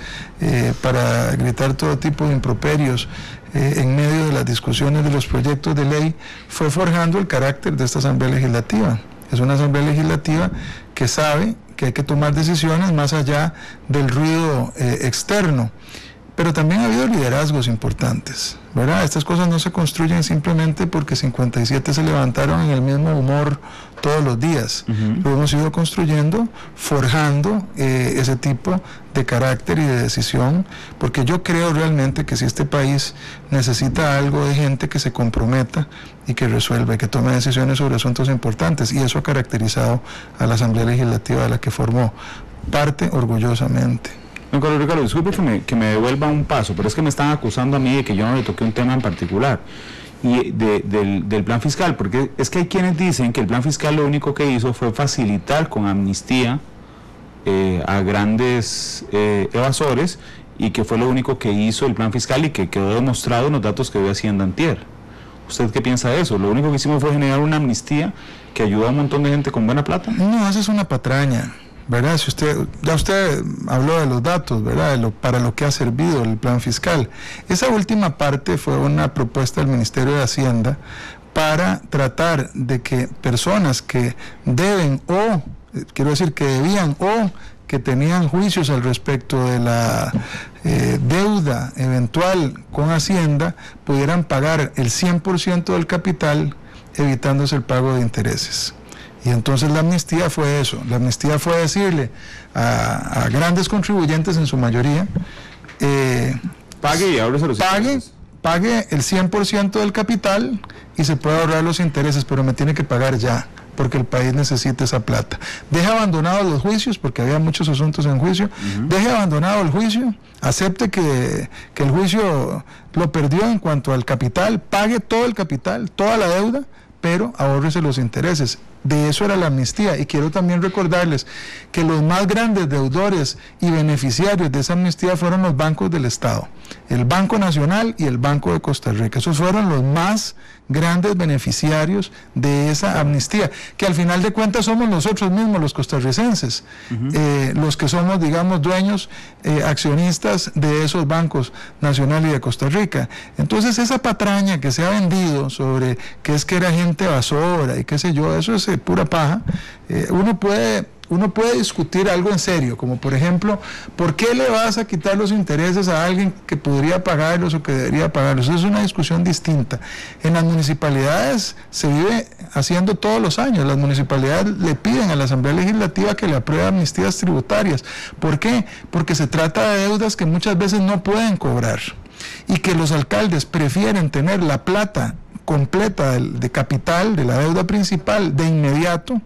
para gritar todo tipo de improperios en medio de las discusiones de los proyectos de ley, fue forjando el carácter de esta Asamblea Legislativa. Es una Asamblea Legislativa que sabe que hay que tomar decisiones más allá del ruido externo. Pero también ha habido liderazgos importantes, ¿verdad? Estas cosas no se construyen simplemente porque 57 se levantaron en el mismo humor todos los días. Lo hemos ido construyendo, forjando ese tipo de carácter y de decisión, porque yo creo realmente que si este país necesita algo de gente que se comprometa y que resuelva y que tome decisiones sobre asuntos importantes, y eso ha caracterizado a la Asamblea Legislativa de la que formó parte orgullosamente. Don Carlos Ricardo, disculpe que me devuelva un paso, pero es que me están acusando a mí de que yo no le toqué un tema en particular y del plan fiscal, porque es que hay quienes dicen que el plan fiscal lo único que hizo fue facilitar con amnistía a grandes evasores, y que fue lo único que hizo el plan fiscal y que quedó demostrado en los datos que dio Hacienda antier. ¿Usted qué piensa de eso? Lo único que hicimos fue generar una amnistía que ayudó a un montón de gente con buena plata. No, esa es una patraña, ¿verdad? Si usted habló de los datos, ¿verdad? Para lo que ha servido el plan fiscal. Esa última parte fue una propuesta del Ministerio de Hacienda para tratar de que personas que deben o, quiero decir, que debían o que tenían juicios al respecto de la deuda eventual con Hacienda pudieran pagar el 100% del capital, evitándose el pago de intereses. Y entonces la amnistía fue eso, la amnistía fue decirle a grandes contribuyentes en su mayoría, pague y ábrese los intereses. Pague el 100% del capital y se puede ahorrar los intereses, pero me tiene que pagar ya, porque el país necesita esa plata. Deje abandonados los juicios, porque había muchos asuntos en juicio, deje abandonado el juicio, acepte que el juicio lo perdió en cuanto al capital, pague todo el capital, toda la deuda, pero ahórrese los intereses. De eso era la amnistía, y quiero también recordarles que los más grandes deudores y beneficiarios de esa amnistía fueron los bancos del Estado, el Banco Nacional y el Banco de Costa Rica. Esos fueron los más grandes beneficiarios de esa amnistía, que al final de cuentas somos nosotros mismos, los costarricenses, los que somos, digamos, dueños, accionistas de esos bancos Nacional y de Costa Rica. Entonces esa patraña que se ha vendido sobre que es que era gente evasora y qué sé yo, eso es pura paja. Uno puede discutir algo en serio, como por ejemplo, ¿por qué le vas a quitar los intereses a alguien que podría pagarlos o que debería pagarlos? Eso es una discusión distinta. En las municipalidades se vive haciendo todos los años. Las municipalidades le piden a la Asamblea Legislativa que le apruebe amnistías tributarias. ¿Por qué? Porque se trata de deudas que muchas veces no pueden cobrar y que los alcaldes prefieren tener la plata completa de capital, de la deuda principal, de inmediato,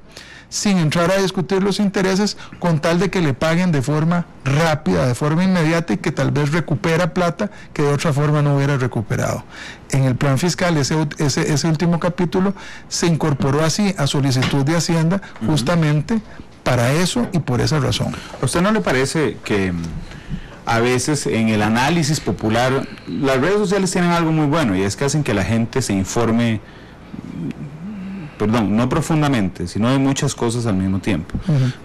sin entrar a discutir los intereses, con tal de que le paguen de forma rápida, de forma inmediata, y que tal vez recupera plata que de otra forma no hubiera recuperado. En el plan fiscal, ese último capítulo se incorporó así a solicitud de Hacienda, justamente para eso y por esa razón. ¿A usted no le parece que a veces en el análisis popular las redes sociales tienen algo muy bueno, y es que hacen que la gente se informe, no profundamente, sino de muchas cosas al mismo tiempo,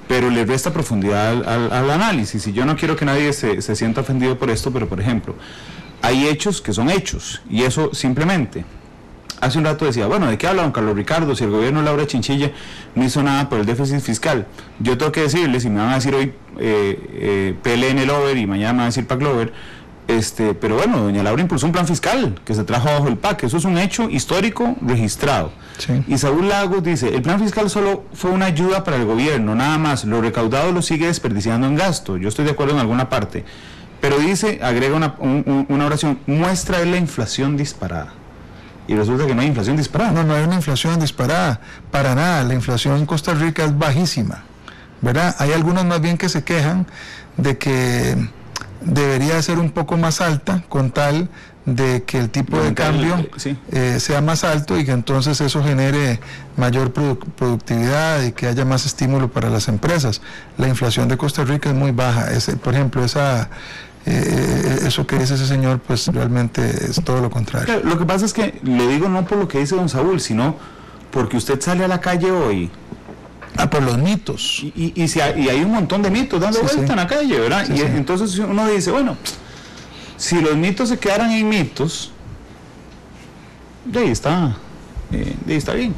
pero le resta profundidad al análisis? Y yo no quiero que nadie se sienta ofendido por esto, pero por ejemplo, hay hechos que son hechos, y eso simplemente. Hace un rato decía, bueno, ¿de qué habla don Carlos Ricardo si el gobierno de Laura Chinchilla no hizo nada por el déficit fiscal? Yo tengo que decirles, y me van a decir hoy PLN Lover y mañana me van a decir PAC Lover, pero bueno, doña Laura impulsó un plan fiscal que se trajo bajo el PAC, eso es un hecho histórico registrado. Sí. Y Saúl Lagos dice, el plan fiscal solo fue una ayuda para el gobierno, nada más, lo recaudado lo sigue desperdiciando en gasto. Yo estoy de acuerdo en alguna parte, pero dice, agrega una oración, muestra la inflación disparada. Y resulta que no hay inflación disparada. No hay una inflación disparada, para nada. La inflación en Costa Rica es bajísima, ¿verdad? Hay algunos más bien que se quejan de que debería ser un poco más alta con tal de que el tipo de cambio sea más alto y que entonces eso genere mayor productividad y que haya más estímulo para las empresas. La inflación de Costa Rica es muy baja. Por ejemplo, eso que dice ese señor, pues realmente es todo lo contrario. Claro, lo que pasa es que, le digo no por lo que dice don Saúl, sino porque usted sale a la calle hoy. Por los mitos. Y hay un montón de mitos dando vuelta en la calle, ¿verdad? Sí, y entonces uno dice, bueno, si los mitos se quedaran en mitos, de ahí está bien.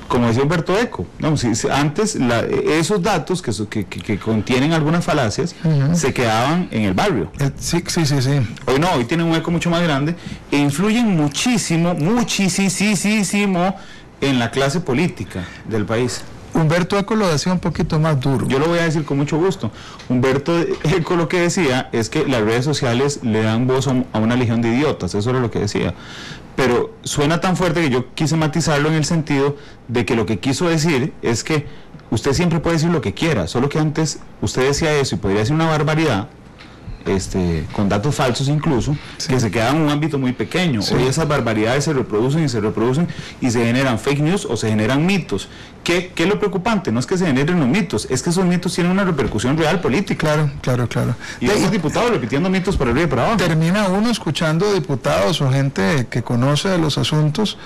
Como decía Humberto Eco, no, si antes esos datos que contienen algunas falacias se quedaban en el barrio. Sí. Hoy no, hoy tienen un eco mucho más grande e influyen muchísimo en la clase política del país. Humberto Eco lo decía un poquito más duro. Yo lo voy a decir con mucho gusto. Humberto Eco lo que decía es que las redes sociales le dan voz a una legión de idiotas, eso era lo que decía. Pero suena tan fuerte que yo quise matizarlo en el sentido de que lo que quiso decir es que usted siempre puede decir lo que quiera, solo que antes usted decía eso y podría decir una barbaridad, con datos falsos incluso, que se quedaban en un ámbito muy pequeño. Hoy esas barbaridades se reproducen y se generan fake news o se generan mitos. ¿Qué es lo preocupante? No es que se generen los mitos, es que esos mitos tienen una repercusión real política. Claro. Y hay diputados repitiendo mitos por arriba y por abajo. Termina uno escuchando diputados o gente que conoce de los asuntos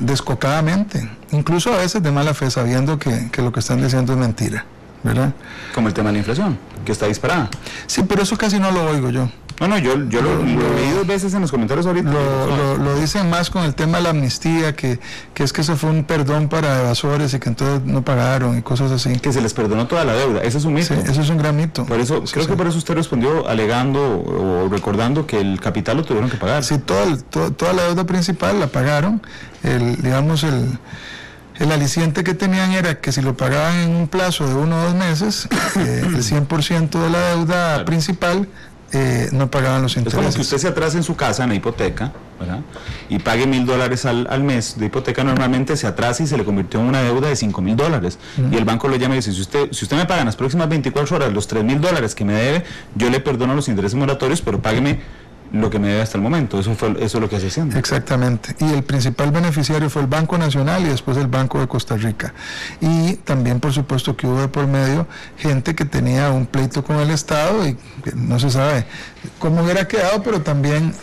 descocadamente, incluso a veces de mala fe, sabiendo que lo que están diciendo es mentira, ¿verdad? Como el tema de la inflación, que está disparada. Sí, pero eso casi no lo oigo yo. No, yo lo leí 2 veces en los comentarios ahorita. Lo dicen más con el tema de la amnistía, que es que eso fue un perdón para evasores y que entonces no pagaron y cosas así. Que se les perdonó toda la deuda, ese es un mito. Sí, eso es un gran mito. Por eso, creo que por eso usted respondió alegando o recordando que el capital lo tuvieron que pagar. Sí, toda la deuda principal la pagaron. El aliciente que tenían era que si lo pagaban en un plazo de 1 o 2 meses, el 100% de la deuda principal no pagaban los intereses. Es como que usted se atrasa en su casa, en la hipoteca, ¿verdad? Y pague $1,000 al mes de hipoteca, normalmente se atrasa y se le convirtió en una deuda de $5,000. Y el banco lo llama y dice, si usted me paga en las próximas 24 horas los $3,000 que me debe, yo le perdono los intereses moratorios, pero págueme lo que me debe hasta el momento. Eso es lo que se haciendo. Exactamente. Y el principal beneficiario fue el Banco Nacional y después el Banco de Costa Rica. Y también, por supuesto, que hubo de por medio gente que tenía un pleito con el Estado y no se sabe cómo hubiera quedado, pero también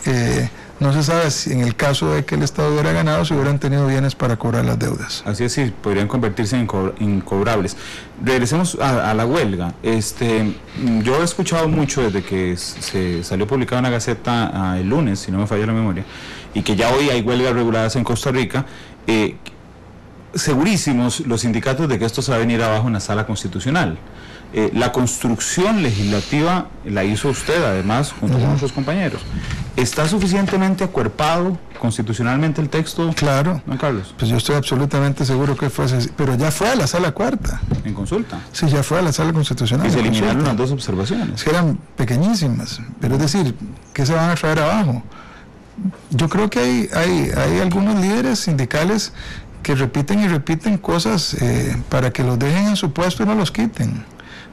no se sabe si en el caso de que el Estado hubiera ganado, si hubieran tenido bienes para cobrar las deudas. Así es, sí, podrían convertirse en incobrables. Regresemos a la huelga. Yo he escuchado mucho desde que se salió publicada una gaceta el lunes, si no me falla la memoria, y que ya hoy hay huelgas reguladas en Costa Rica, segurísimos los sindicatos de que esto se va a venir abajo en la sala constitucional. La construcción legislativa la hizo usted, además, junto con otros compañeros. ¿Está suficientemente acuerpado constitucionalmente el texto? Claro. Don Carlos. Pues yo estoy absolutamente seguro que fue así, pero ya fue a la sala cuarta. ¿En consulta? Sí, ya fue a la sala constitucional. Y se eliminaron las 2 observaciones. Que eran pequeñísimas, pero es decir, ¿qué se van a traer abajo? Yo creo que hay algunos líderes sindicales que repiten y repiten cosas para que los dejen en su puesto y no los quiten,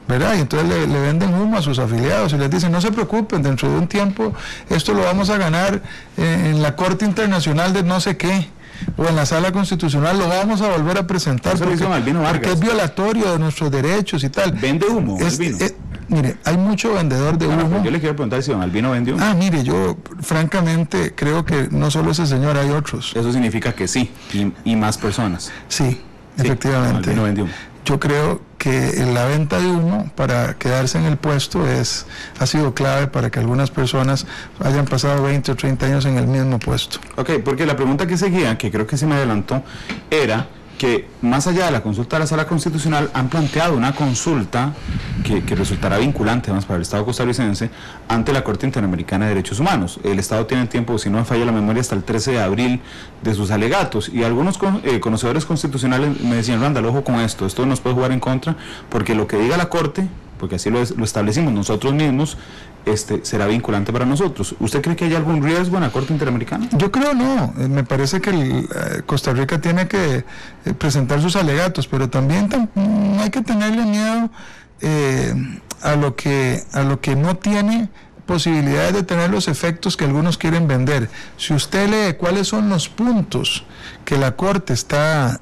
¿verdad? Y entonces le venden humo a sus afiliados y les dicen, no se preocupen, dentro de un tiempo esto lo vamos a ganar en la Corte Internacional de no sé qué, o en la Sala Constitucional lo vamos a volver a presentar porque es violatorio de nuestros derechos y tal. ¿Vende humo Albino? Mire, hay mucho vendedor de humo. Yo le quiero preguntar si don Albino vende humo. Mire, yo francamente creo que no solo ese señor, hay otros. Eso significa que sí, y más personas. Sí, efectivamente. Albino vende humo. Yo creo que la venta de humo para quedarse en el puesto ha sido clave para que algunas personas hayan pasado 20 o 30 años en el mismo puesto. Ok, porque la pregunta que seguía, que creo que se me adelantó, era que más allá de la consulta de la Sala Constitucional han planteado una consulta que resultará vinculante además para el Estado costarricense ante la Corte Interamericana de Derechos Humanos. El Estado tiene tiempo, si no me falla la memoria, hasta el 13 de abril de sus alegatos, y algunos conocedores constitucionales me decían, Randall, ojo con esto nos puede jugar en contra, porque lo que diga la Corte porque así lo establecimos nosotros mismos, será vinculante para nosotros. ¿Usted cree que hay algún riesgo en la Corte Interamericana? Yo creo no, me parece que Costa Rica tiene que presentar sus alegatos, pero también no hay que tenerle miedo a lo que no tiene posibilidades de tener los efectos que algunos quieren vender. Si usted lee cuáles son los puntos que la Corte está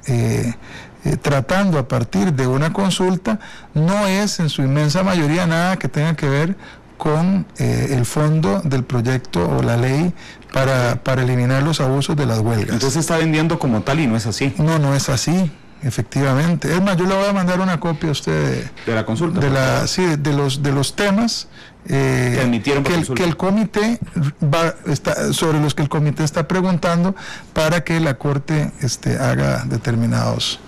tratando a partir de una consulta, no es en su inmensa mayoría nada que tenga que ver con el fondo del proyecto o la ley para eliminar los abusos de las huelgas. Entonces está vendiendo como tal y no es así. No es así, efectivamente. Es más, yo le voy a mandar una copia a usted de la consulta. De los temas que el comité sobre los que el comité está preguntando para que la Corte haga determinados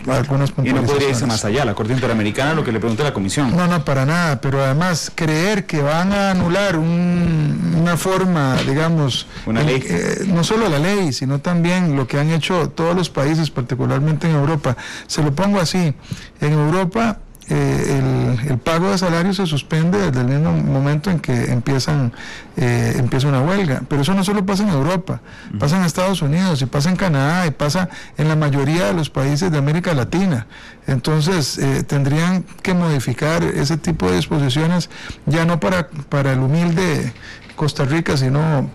algunas puntualizaciones. Y no podría irse más allá, la Corte Interamericana, lo que le pregunta la Comisión. No, para nada, pero además creer que van a anular una forma, digamos, una ley, no solo la ley, sino también lo que han hecho todos los países, particularmente en Europa. Se lo pongo así, en Europa el pago de salarios se suspende desde el mismo momento en que empieza una huelga, pero eso no solo pasa en Europa, pasa en Estados Unidos y pasa en Canadá y pasa en la mayoría de los países de América Latina. Entonces tendrían que modificar ese tipo de disposiciones ya no para el humilde Costa Rica, sino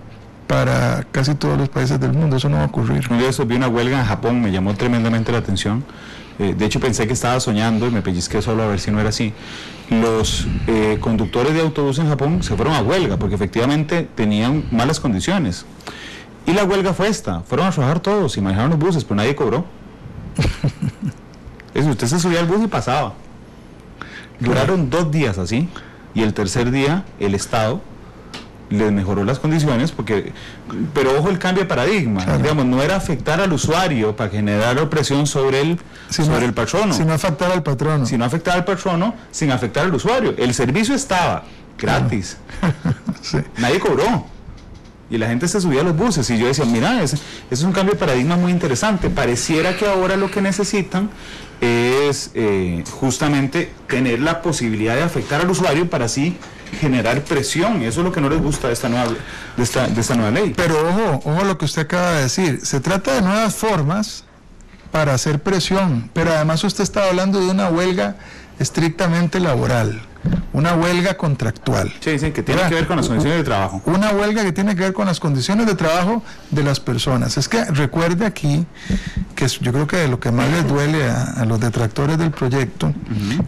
para casi todos los países del mundo. Eso no va a ocurrir. Un día vi una huelga en Japón, me llamó tremendamente la atención. De hecho pensé que estaba soñando y me pellizqué solo a ver si no era así. Los conductores de autobús en Japón se fueron a huelga porque efectivamente tenían malas condiciones. Y la huelga fue fueron a trabajar todos y manejaron los buses, pero nadie cobró. Usted se subía al bus y pasaba. Duraron 2 días así, y el tercer día el Estado les mejoró las condiciones, pero ojo el cambio de paradigma, claro. Digamos, no era afectar al usuario para generar opresión sobre el patrono, sino afectar al patrono, sin afectar al usuario. El servicio estaba gratis, sí. Nadie cobró y la gente se subía a los buses y yo decía, mira, ese es un cambio de paradigma muy interesante. Pareciera que ahora lo que necesitan es justamente tener la posibilidad de afectar al usuario para así generar presión, y eso es lo que no les gusta de esta nueva ley. Pero ojo lo que usted acaba de decir, se trata de nuevas formas para hacer presión, pero además usted está hablando de una huelga estrictamente laboral, una huelga contractual. Sí, que tiene que ver con las condiciones de trabajo. Una huelga que tiene que ver con las condiciones de trabajo de las personas. Es que recuerde aquí, que yo creo que de lo que más les duele a los detractores del proyecto,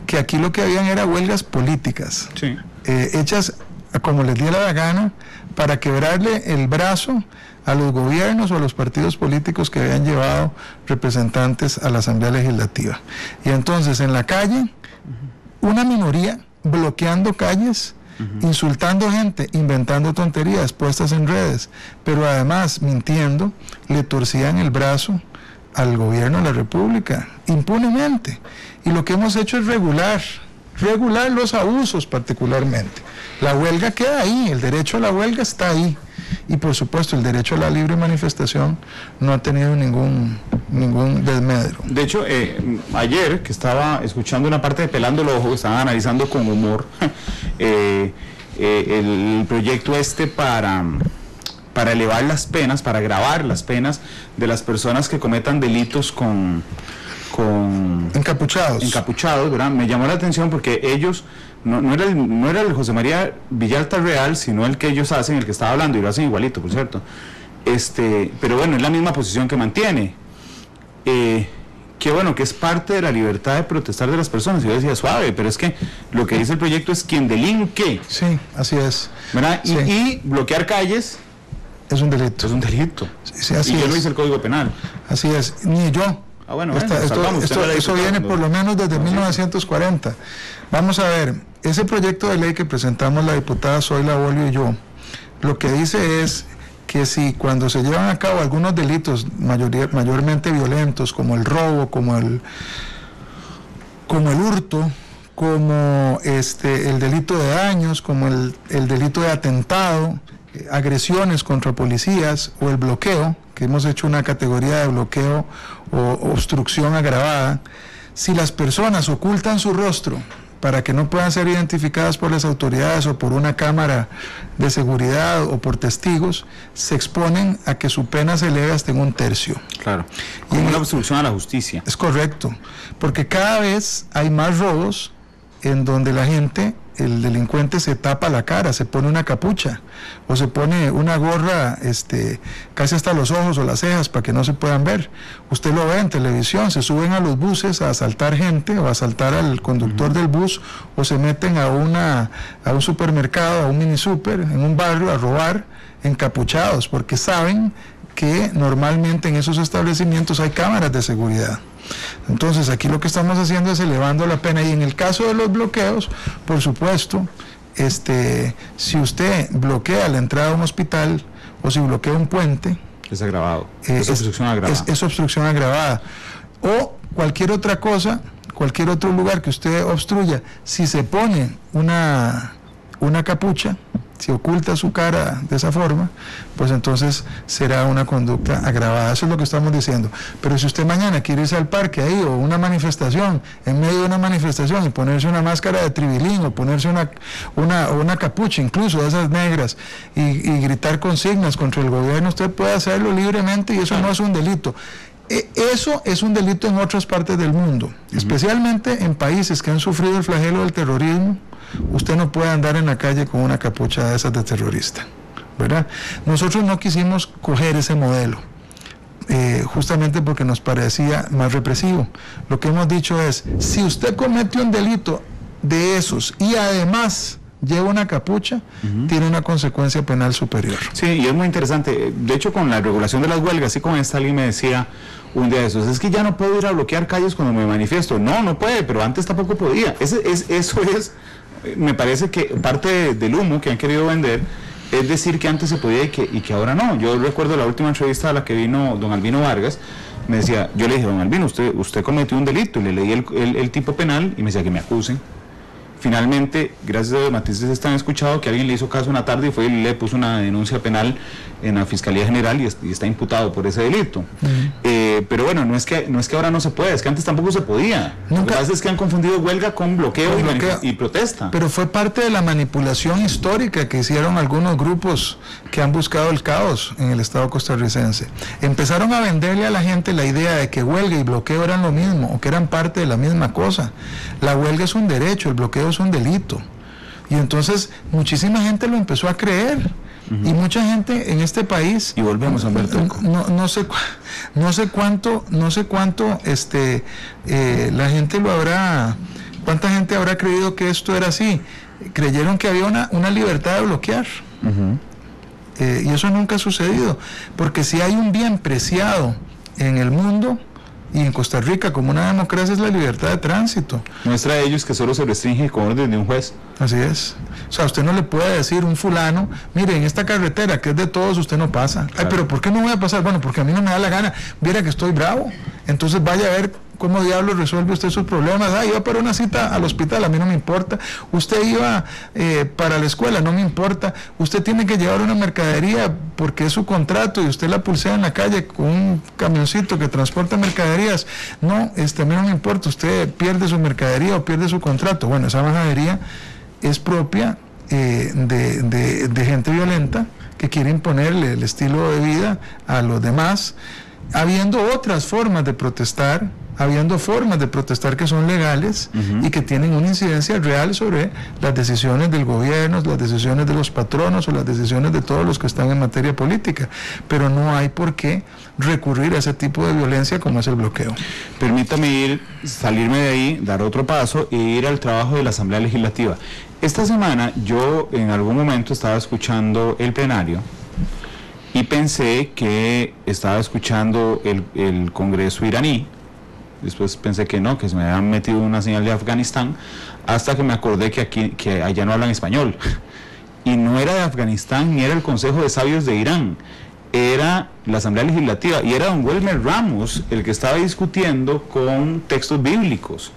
que aquí lo que habían era huelgas políticas. Sí. Hechas como les diera la gana para quebrarle el brazo a los gobiernos o a los partidos políticos que habían llevado representantes a la Asamblea Legislativa. Y entonces en la calle, una minoría bloqueando calles, insultando gente, inventando tonterías puestas en redes, pero además mintiendo, le torcían el brazo al gobierno de la República impunemente. Y lo que hemos hecho es regular los abusos particularmente. La huelga queda ahí, el derecho a la huelga está ahí, y por supuesto el derecho a la libre manifestación no ha tenido ningún desmedro. De hecho, ayer que estaba escuchando una parte de Pelando el Ojo, estaban analizando con humor el proyecto para elevar las penas, para agravar las penas de las personas que cometan delitos con encapuchados, ¿verdad? Me llamó la atención porque ellos, no era el José María Villalta Real, sino el que ellos hacen, el que estaba hablando, y lo hacen igualito, por cierto. Pero bueno, es la misma posición que mantiene. Que bueno, que es parte de la libertad de protestar de las personas. Y yo decía, suave, pero es que lo que dice el proyecto es quien delinque. Sí, así es. ¿Verdad? Sí. Y bloquear calles es un delito. Es un delito. Sí, así y yo es. lo dice el Código Penal. Así es, ni yo. Esto viene por lo menos desde 1940. Vamos a ver, ese proyecto de ley que presentamos la diputada Zoila Bolio y yo, lo que dice es que si cuando se llevan a cabo algunos delitos mayormente violentos, como el robo, como el hurto, como el delito de daños, como el delito de atentado, agresiones contra policías o el bloqueo, que hemos hecho una categoría de bloqueo o obstrucción agravada, si las personas ocultan su rostro para que no puedan ser identificadas por las autoridades o por una cámara de seguridad o por testigos, se exponen a que su pena se eleve hasta en 1/3. Claro, como una obstrucción a la justicia. Es correcto, porque cada vez hay más robos en donde la gente, el delincuente se tapa la cara, se pone una capucha o se pone una gorra casi hasta los ojos o las cejas para que no se puedan ver. Usted lo ve en televisión, se suben a los buses a asaltar gente o a asaltar al conductor del bus, o se meten a un supermercado, a un mini super en un barrio a robar encapuchados, porque saben que normalmente en esos establecimientos hay cámaras de seguridad. Entonces aquí lo que estamos haciendo es elevando la pena, y en el caso de los bloqueos, por supuesto, si usted bloquea la entrada a un hospital o si bloquea un puente, es agravado, es obstrucción agravada. Es obstrucción agravada, o cualquier otra cosa, cualquier otro lugar que usted obstruya. Si se pone una capucha, si oculta su cara de esa forma, pues entonces será una conducta agravada. Eso es lo que estamos diciendo. Pero si usted mañana quiere irse al parque ahí, o una manifestación, en medio de una manifestación, y ponerse una máscara de tribilín, o ponerse una capucha incluso de esas negras, y gritar consignas contra el gobierno, usted puede hacerlo libremente, y eso no es un delito. Eso es un delito en otras partes del mundo, especialmente en países que han sufrido el flagelo del terrorismo. Usted no puede andar en la calle con una capucha de esas de terrorista, ¿verdad? Nosotros no quisimos coger ese modelo, justamente porque nos parecía más represivo. Lo que hemos dicho es, si usted comete un delito de esos y además lleva una capucha, tiene una consecuencia penal superior. Sí, y es muy interesante. De hecho, con la regulación de las huelgas, así como alguien me decía un día de esos, es que ya no puedo ir a bloquear calles cuando me manifiesto. No puede, pero antes tampoco podía. Eso es, me parece que parte del humo que han querido vender es decir que antes se podía y que ahora no. Yo recuerdo la última entrevista a la que vino don Albino Vargas, me decía, yo le dije, don Albino, usted cometió un delito, y le leí el tipo penal y me decía que me acusen. Finalmente, gracias a Dios, matices están escuchado que alguien le hizo caso una tarde y fue y le puso una denuncia penal en la Fiscalía General y está imputado por ese delito. Pero bueno, no es que ahora no se puede, es que antes tampoco se podía. Lo que pasa es que han confundido huelga con bloqueo, y protesta. Pero fue parte de la manipulación histórica que hicieron algunos grupos que han buscado el caos en el Estado costarricense. Empezaron a venderle a la gente la idea de que huelga y bloqueo eran lo mismo, o que eran parte de la misma cosa. La huelga es un derecho, el bloqueo es un delito. Y entonces muchísima gente lo empezó a creer. Y mucha gente en este país, y volvemos a ver no sé cuánto la gente cuánta gente habrá creído que esto era así. Creyeron que había una libertad de bloquear. Y eso nunca ha sucedido, porque si hay un bien preciado en el mundo y en Costa Rica como una democracia, es la libertad de tránsito. Muestra de ello es que solo se restringe con orden de un juez. Así es. O sea, usted no le puede decir a un fulano, mire, en esta carretera que es de todos usted no pasa. Ay, pero ¿por qué no voy a pasar? Bueno, porque a mí no me da la gana. Viera que estoy bravo. Entonces vaya a ver cómo diablos resuelve usted sus problemas. Iba para una cita al hospital, a mí no me importa. Usted iba para la escuela, no me importa. Usted tiene que llevar una mercadería porque es su contrato y usted la pulsea en la calle con un camioncito que transporta mercaderías. No, a mí no me importa. Usted pierde su mercadería o pierde su contrato. Bueno, esa majadería es propia de gente violenta que quiere imponerle el estilo de vida a los demás, habiendo otras formas de protestar, que son legales y que tienen una incidencia real sobre las decisiones del gobierno, las decisiones de los patronos o las decisiones de todos los que están en materia política. Pero no hay por qué recurrir a ese tipo de violencia como es el bloqueo. Permítame salirme de ahí, dar otro paso e ir al trabajo de la Asamblea Legislativa. Esta semana yo en algún momento estaba escuchando el plenario y pensé que estaba escuchando el Congreso iraní. Después pensé que no, que se me habían metido una señal de Afganistán, hasta que me acordé que allá no hablan español. Y no era de Afganistán, ni era el Consejo de Sabios de Irán, era la Asamblea Legislativa, y era don Wilmer Ramos el que estaba discutiendo con textos bíblicos.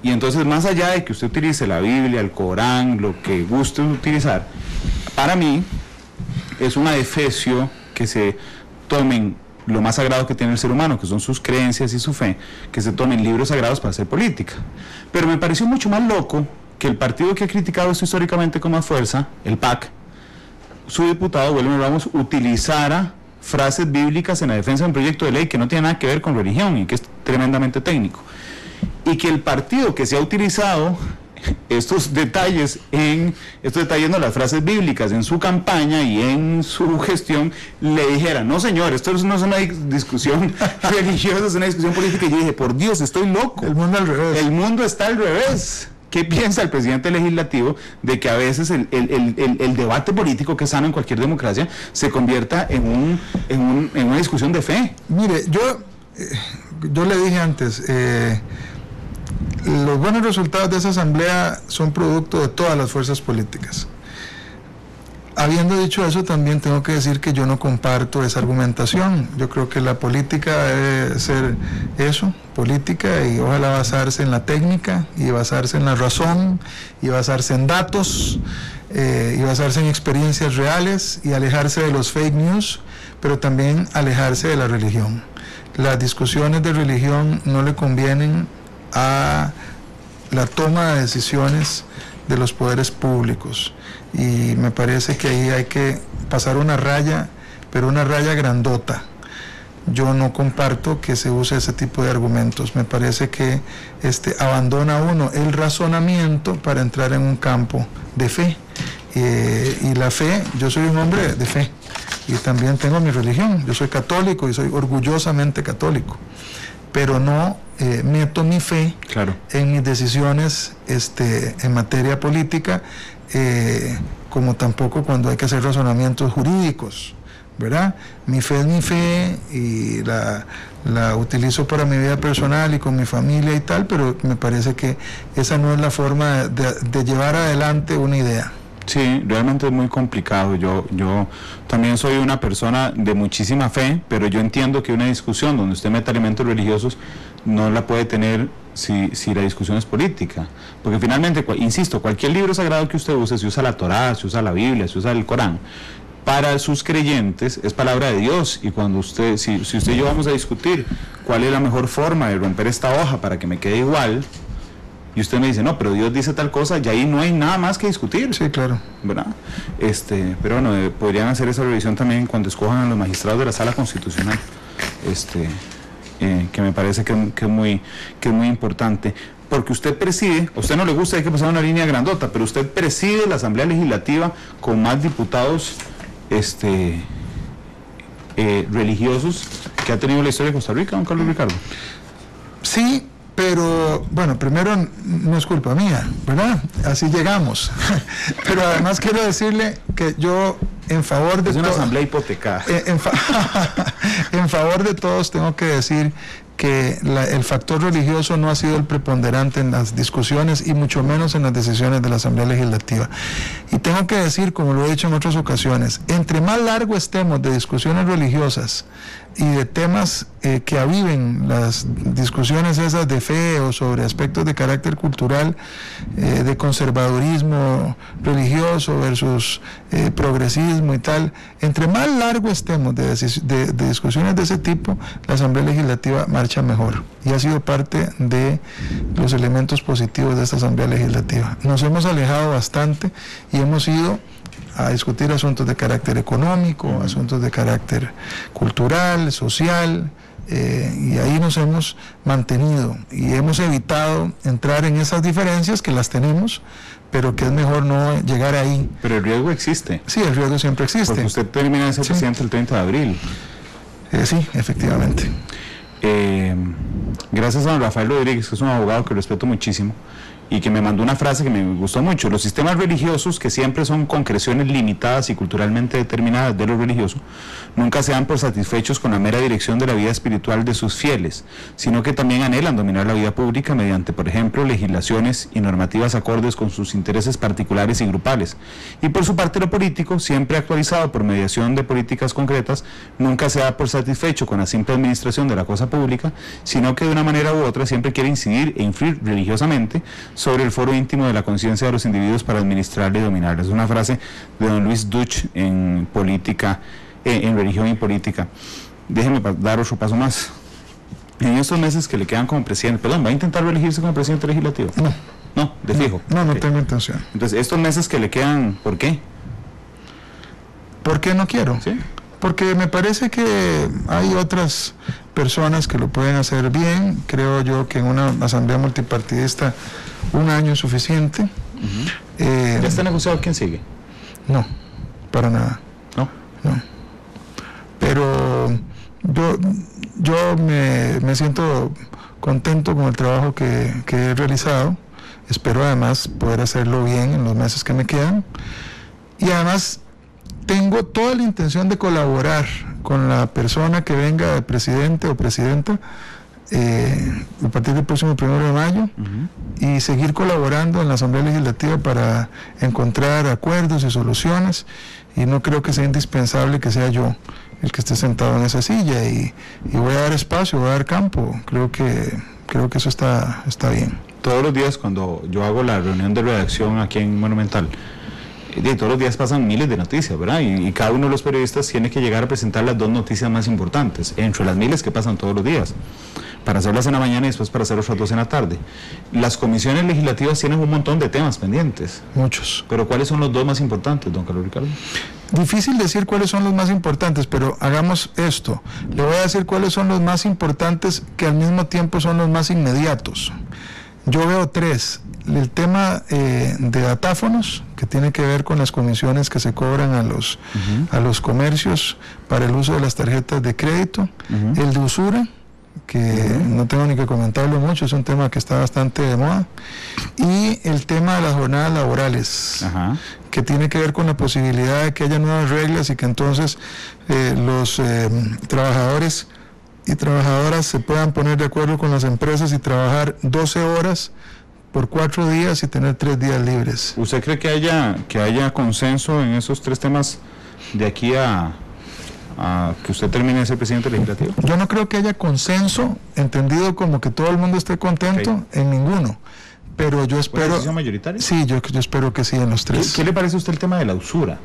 Y entonces, más allá de que usted utilice la Biblia, el Corán, lo que guste utilizar, para mí es un adefesio que se tomen lo más sagrado que tiene el ser humano, que son sus creencias y su fe, que se tomen libros sagrados para hacer política. Pero me pareció mucho más loco que el partido que ha criticado esto históricamente con más fuerza, el PAC, su diputado, Wilmer Ramos, utilizara frases bíblicas en la defensa de un proyecto de ley que no tiene nada que ver con religión y que es tremendamente técnico. Y que el partido que se ha utilizado estos detalles no, las frases bíblicas en su campaña y en su gestión, le dijera, no señor, esto no es una discusión religiosa, es una discusión política. Y yo dije, por Dios, estoy loco. El mundo al revés. El mundo está al revés. ¿Qué piensa el presidente legislativo de que a veces el debate político, que es sano en cualquier democracia, se convierta en una discusión de fe? Mire, yo le dije antes, los buenos resultados de esa asamblea son producto de todas las fuerzas políticas. Habiendo dicho eso, también tengo que decir que yo no comparto esa argumentación. Yo creo que la política debe ser eso, política, y ojalá basarse en la técnica, y basarse en la razón, y basarse en datos, y basarse en experiencias reales, y alejarse de los fake news, pero también alejarse de la religión. Las discusiones de religión no le convienen a la toma de decisiones de los poderes públicos, y me parece que ahí hay que pasar una raya, pero una raya grandota. Yo no comparto que se use ese tipo de argumentos. Me parece que abandona uno el razonamiento para entrar en un campo de fe, y la fe, yo soy un hombre de fe y también tengo mi religión, yo soy católico y soy orgullosamente católico, pero no meto mi fe, claro, en mis decisiones en materia política, como tampoco cuando hay que hacer razonamientos jurídicos, ¿verdad? Mi fe es mi fe y la utilizo para mi vida personal y con mi familia y tal, pero me parece que esa no es la forma de llevar adelante una idea. Sí, realmente es muy complicado. Yo también soy una persona de muchísima fe, pero yo entiendo que una discusión donde usted mete elementos religiosos no la puede tener si la discusión es política. Porque finalmente, insisto, cualquier libro sagrado que usted use, si usa la Torá, si usa la Biblia, si usa el Corán, para sus creyentes es palabra de Dios. Y cuando si usted y yo vamos a discutir cuál es la mejor forma de romper esta hoja para que me quede igual, y usted me dice, no, pero Dios dice tal cosa, y ahí no hay nada más que discutir. Sí, claro. ¿Verdad? Pero bueno, podrían hacer esa revisión también cuando escojan a los magistrados de la Sala Constitucional, que me parece que es muy importante. Porque usted preside, a usted no le gusta, hay que pasar una línea grandota, pero usted preside la Asamblea Legislativa con más diputados religiosos que ha tenido la historia de Costa Rica, don Carlos Ricardo. Sí, pero bueno, primero no es culpa mía, ¿verdad? Así llegamos. Pero además quiero decirle que yo en favor de... Es una asamblea hipotecada. En favor de todos tengo que decir que el factor religioso no ha sido el preponderante en las discusiones y mucho menos en las decisiones de la Asamblea Legislativa. Y tengo que decir, como lo he dicho en otras ocasiones, entre más largo estemos de discusiones religiosas y de temas que aviven las discusiones esas de fe o sobre aspectos de carácter cultural, de conservadurismo religioso versus progresismo y tal, entre más largo estemos de discusiones de ese tipo, la Asamblea Legislativa marcha mejor, y ha sido parte de los elementos positivos de esta Asamblea Legislativa. Nos hemos alejado bastante y hemos ido a discutir asuntos de carácter económico, asuntos de carácter cultural, social, y ahí nos hemos mantenido y hemos evitado entrar en esas diferencias que las tenemos, pero que es mejor no llegar ahí. Pero el riesgo existe. Sí, el riesgo siempre existe. Porque usted termina de ser presidente el 30 de abril. Sí, efectivamente. Gracias a don Rafael Rodríguez, que es un abogado que respeto muchísimo, y que me mandó una frase que me gustó mucho: los sistemas religiosos, que siempre son concreciones limitadas y culturalmente determinadas de lo religioso, nunca se dan por satisfechos con la mera dirección de la vida espiritual de sus fieles, sino que también anhelan dominar la vida pública mediante, por ejemplo, legislaciones y normativas acordes con sus intereses particulares y grupales. Y por su parte, lo político, siempre actualizado por mediación de políticas concretas, nunca se da por satisfecho con la simple administración de la cosa pública, sino que de una manera u otra siempre quiere incidir e influir religiosamente sobre el foro íntimo de la conciencia de los individuos para administrarla y dominarla. Es una frase de don Luis Duch en política, en religión y política. Déjeme dar otro paso más. En estos meses que le quedan como presidente, ¿va a intentar reelegirse como presidente legislativo? No. No, de fijo. No, no tengo intención. Entonces, estos meses que le quedan, ¿por qué? ¿Por qué no quiero? ¿Sí? Porque me parece que hay otras personas que lo pueden hacer bien. Creo yo que en una asamblea multipartidista 1 año es suficiente. ¿Ya está negociado quién sigue? No, para nada. No. Pero yo me siento contento con el trabajo que he realizado. Espero además poder hacerlo bien en los meses que me quedan. Y además tengo toda la intención de colaborar con la persona que venga de presidente o presidenta a partir del próximo 1 de mayo y seguir colaborando en la Asamblea Legislativa para encontrar acuerdos y soluciones, y no creo que sea indispensable que sea yo el que esté sentado en esa silla, y voy a dar espacio, voy a dar campo. Creo que eso está bien. Todos los días cuando yo hago la reunión de redacción aquí en Monumental, todos los días pasan miles de noticias, ¿verdad? Y cada uno de los periodistas tiene que llegar a presentar las 2 noticias más importantes, entre las miles que pasan todos los días, para hacerlas en la mañana y después para hacer otras 2 en la tarde. Las comisiones legislativas tienen un montón de temas pendientes. Muchos. Pero ¿cuáles son los 2 más importantes, don Carlos Ricardo? Difícil decir cuáles son los más importantes, pero hagamos esto. Le voy a decir cuáles son los más importantes que al mismo tiempo son los más inmediatos. Yo veo 3. El tema de datáfonos, que tiene que ver con las comisiones que se cobran a los comercios para el uso de las tarjetas de crédito. El de usura, que no tengo ni que comentarlo mucho, es un tema que está bastante de moda. Y el tema de las jornadas laborales, que tiene que ver con la posibilidad de que haya nuevas reglas y que entonces los trabajadores y trabajadoras se puedan poner de acuerdo con las empresas y trabajar 12 horas por 4 días y tener 3 días libres. ¿Usted cree que haya consenso en esos 3 temas de aquí a que usted termine de ser presidente legislativo? Yo no creo que haya consenso, entendido como que todo el mundo esté contento, en ninguno. Pero yo espero... ¿Una decisión mayoritaria? Sí, yo espero que sí en los 3. ¿Qué le parece a usted el tema de la usura?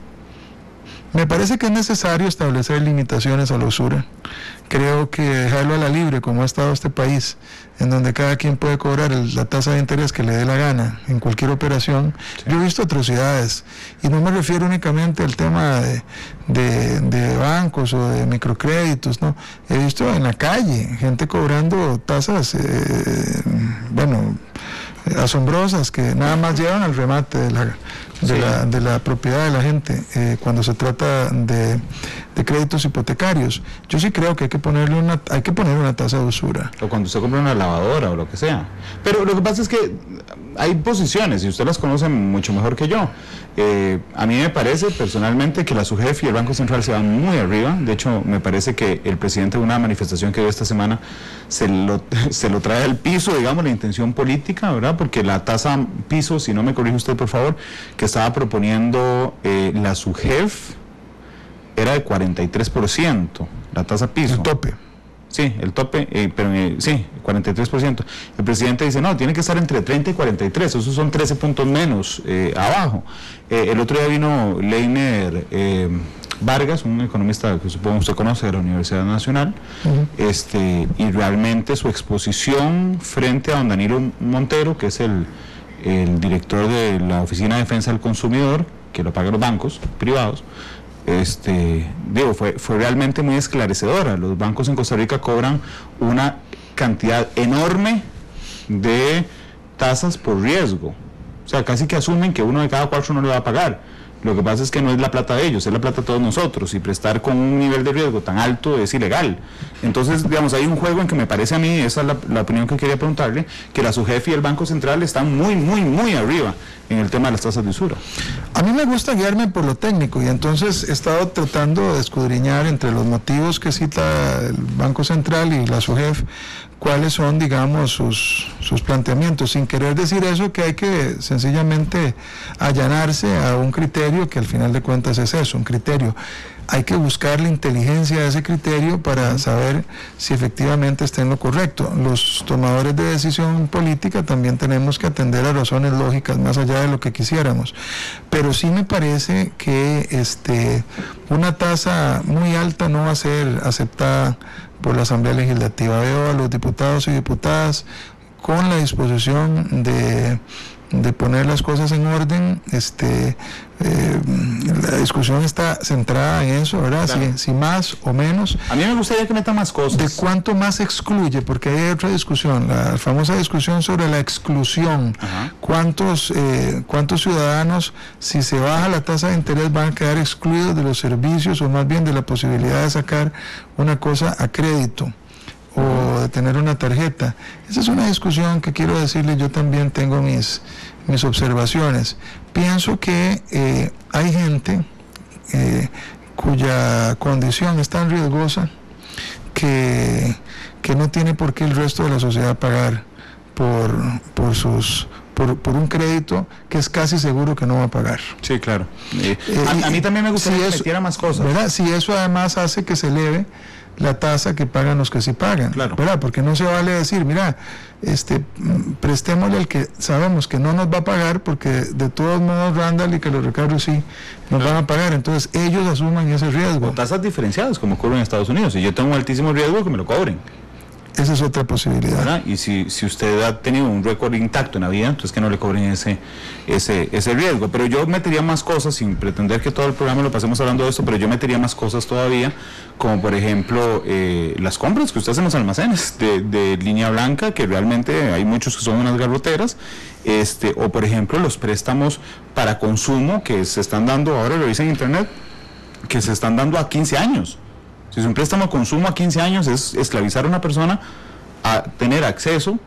Me parece que es necesario establecer limitaciones a la usura. Creo que dejarlo a la libre, como ha estado este país, en donde cada quien puede cobrar la tasa de interés que le dé la gana en cualquier operación. Sí. Yo he visto atrocidades, y no me refiero únicamente al tema de bancos o de microcréditos, ¿no? He visto en la calle gente cobrando tasas, asombrosas, que nada más llevan al remate de la propiedad de la gente cuando se trata de créditos hipotecarios. Yo sí creo que hay que poner una tasa de usura. O cuando usted compra una lavadora o lo que sea. Pero lo que pasa es que hay posiciones, y usted las conoce mucho mejor que yo. A mí me parece personalmente que la SUGEF y el Banco Central se van muy arriba. De hecho, me parece que el presidente de una manifestación que dio esta semana se lo trae al piso, digamos, la intención política, ¿verdad? Porque la tasa piso, si no me corrige usted por favor, que estaba proponiendo la SUGEF era de 43%, la tasa piso. El tope. Sí, el tope, sí, 43%. El presidente dice, no, tiene que estar entre 30 y 43, esos son 13 puntos menos abajo. El otro día vino Leiner Vargas, un economista que supongo usted conoce de la Universidad Nacional, y realmente su exposición frente a don Danilo Montero, que es el director de la Oficina de Defensa del Consumidor, que lo pagan los bancos privados, fue realmente muy esclarecedora. Los bancos en Costa Rica cobran una cantidad enorme de tasas por riesgo, o sea, casi que asumen que 1 de cada 4 no le va a pagar. Lo que pasa es que no es la plata de ellos, es la plata de todos nosotros, y prestar con un nivel de riesgo tan alto es ilegal. Entonces, digamos, hay un juego en que me parece a mí, esa es la opinión que quería preguntarle, que la SUGEF y el Banco Central están muy, muy, muy arriba en el tema de las tasas de usura. A mí me gusta guiarme por lo técnico, y entonces he estado tratando de escudriñar entre los motivos que cita el Banco Central y la SUGEF, cuáles son, digamos, sus planteamientos, sin querer decir eso, que hay que sencillamente allanarse a un criterio que al final de cuentas es eso, un criterio. Hay que buscar la inteligencia de ese criterio para saber si efectivamente está en lo correcto. Los tomadores de decisión política también tenemos que atender a razones lógicas más allá de lo que quisiéramos. Pero sí me parece que una tasa muy alta no va a ser aceptada por la Asamblea Legislativa. Veo a los diputados y diputadas con la disposición de poner las cosas en orden. La discusión está centrada en eso, ¿verdad? Claro. Si más o menos. A mí me gustaría que meta más cosas. De cuánto más excluye, porque hay otra discusión, la famosa discusión sobre la exclusión. ¿Cuántos ciudadanos, si se baja la tasa de interés, van a quedar excluidos de los servicios o más bien de la posibilidad de sacar una cosa a crédito o de tener una tarjeta? Esa es una discusión que quiero decirle, yo también tengo mis observaciones. Pienso que hay gente cuya condición es tan riesgosa que no tiene por qué el resto de la sociedad pagar por un crédito que es casi seguro que no va a pagar. Sí, claro. A mí también me gustaría que metiera más cosas, ¿verdad? Si eso además hace que se eleve la tasa que pagan los que sí pagan, claro, ¿verdad? Porque no se vale decir, mira, prestémosle al que sabemos que no nos va a pagar, porque de todos modos Randall y Carlos Ricardo sí nos van a pagar, entonces ellos asuman ese riesgo. O tasas diferenciadas como ocurre en Estados Unidos. Si yo tengo un altísimo riesgo, que me lo cobren. Esa es otra posibilidad. ¿Verdad? Y si usted ha tenido un récord intacto en la vida, entonces que no le cobren ese riesgo. Pero yo metería más cosas, sin pretender que todo el programa lo pasemos hablando de esto, pero yo metería más cosas todavía, como por ejemplo las compras que usted hace en los almacenes de línea blanca, que realmente hay muchos que son unas garroteras, o por ejemplo los préstamos para consumo que se están dando, ahora lo dice en internet, que se están dando a 15 años. Si es un préstamo a consumo a 15 años, es esclavizar a una persona a tener acceso,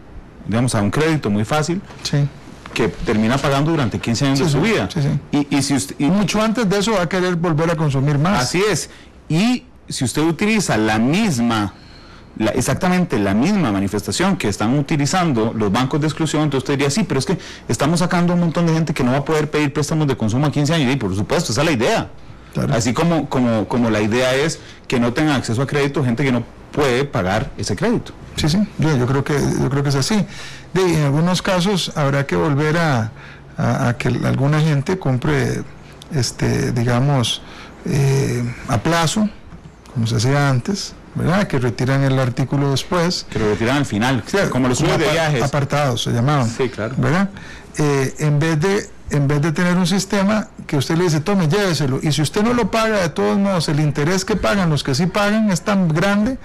digamos, a un crédito muy fácil, sí, que termina pagando durante 15 años de su vida. Sí, sí. Y si usted, mucho antes de eso va a querer volver a consumir más. Así es. Y si usted utiliza exactamente la misma manifestación que están utilizando los bancos de exclusión, entonces usted diría, sí, pero es que estamos sacando un montón de gente que no va a poder pedir préstamos de consumo a 15 años. Y por supuesto, esa es la idea. Claro. Así como la idea es que no tengan acceso a crédito gente que no puede pagar ese crédito. Sí, yo creo que es así. En algunos casos habrá que volver a que alguna gente compre, digamos, a plazo, como se hacía antes, ¿verdad? Que retiran el artículo después. Que lo retiran al final, como los subes de viajes. Apartados se llamaban. Sí, claro. ¿Verdad? En vez de tener un sistema que usted le dice, tome, lléveselo, y si usted no lo paga, de todos modos, el interés que pagan los que sí pagan es tan grande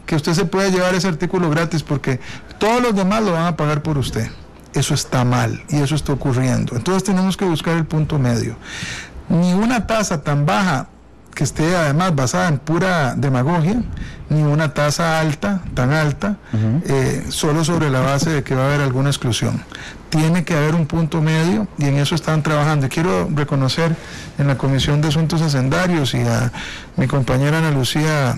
que usted se puede llevar ese artículo gratis, porque todos los demás lo van a pagar por usted. Eso está mal, y eso está ocurriendo. Entonces tenemos que buscar el punto medio. Ni una tasa tan baja, que esté además basada en pura demagogia, ni una tasa tan alta, solo sobre la base de que va a haber alguna exclusión. Tiene que haber un punto medio, y en eso están trabajando. Y quiero reconocer en la Comisión de Asuntos Hacendarios y a mi compañera Ana Lucía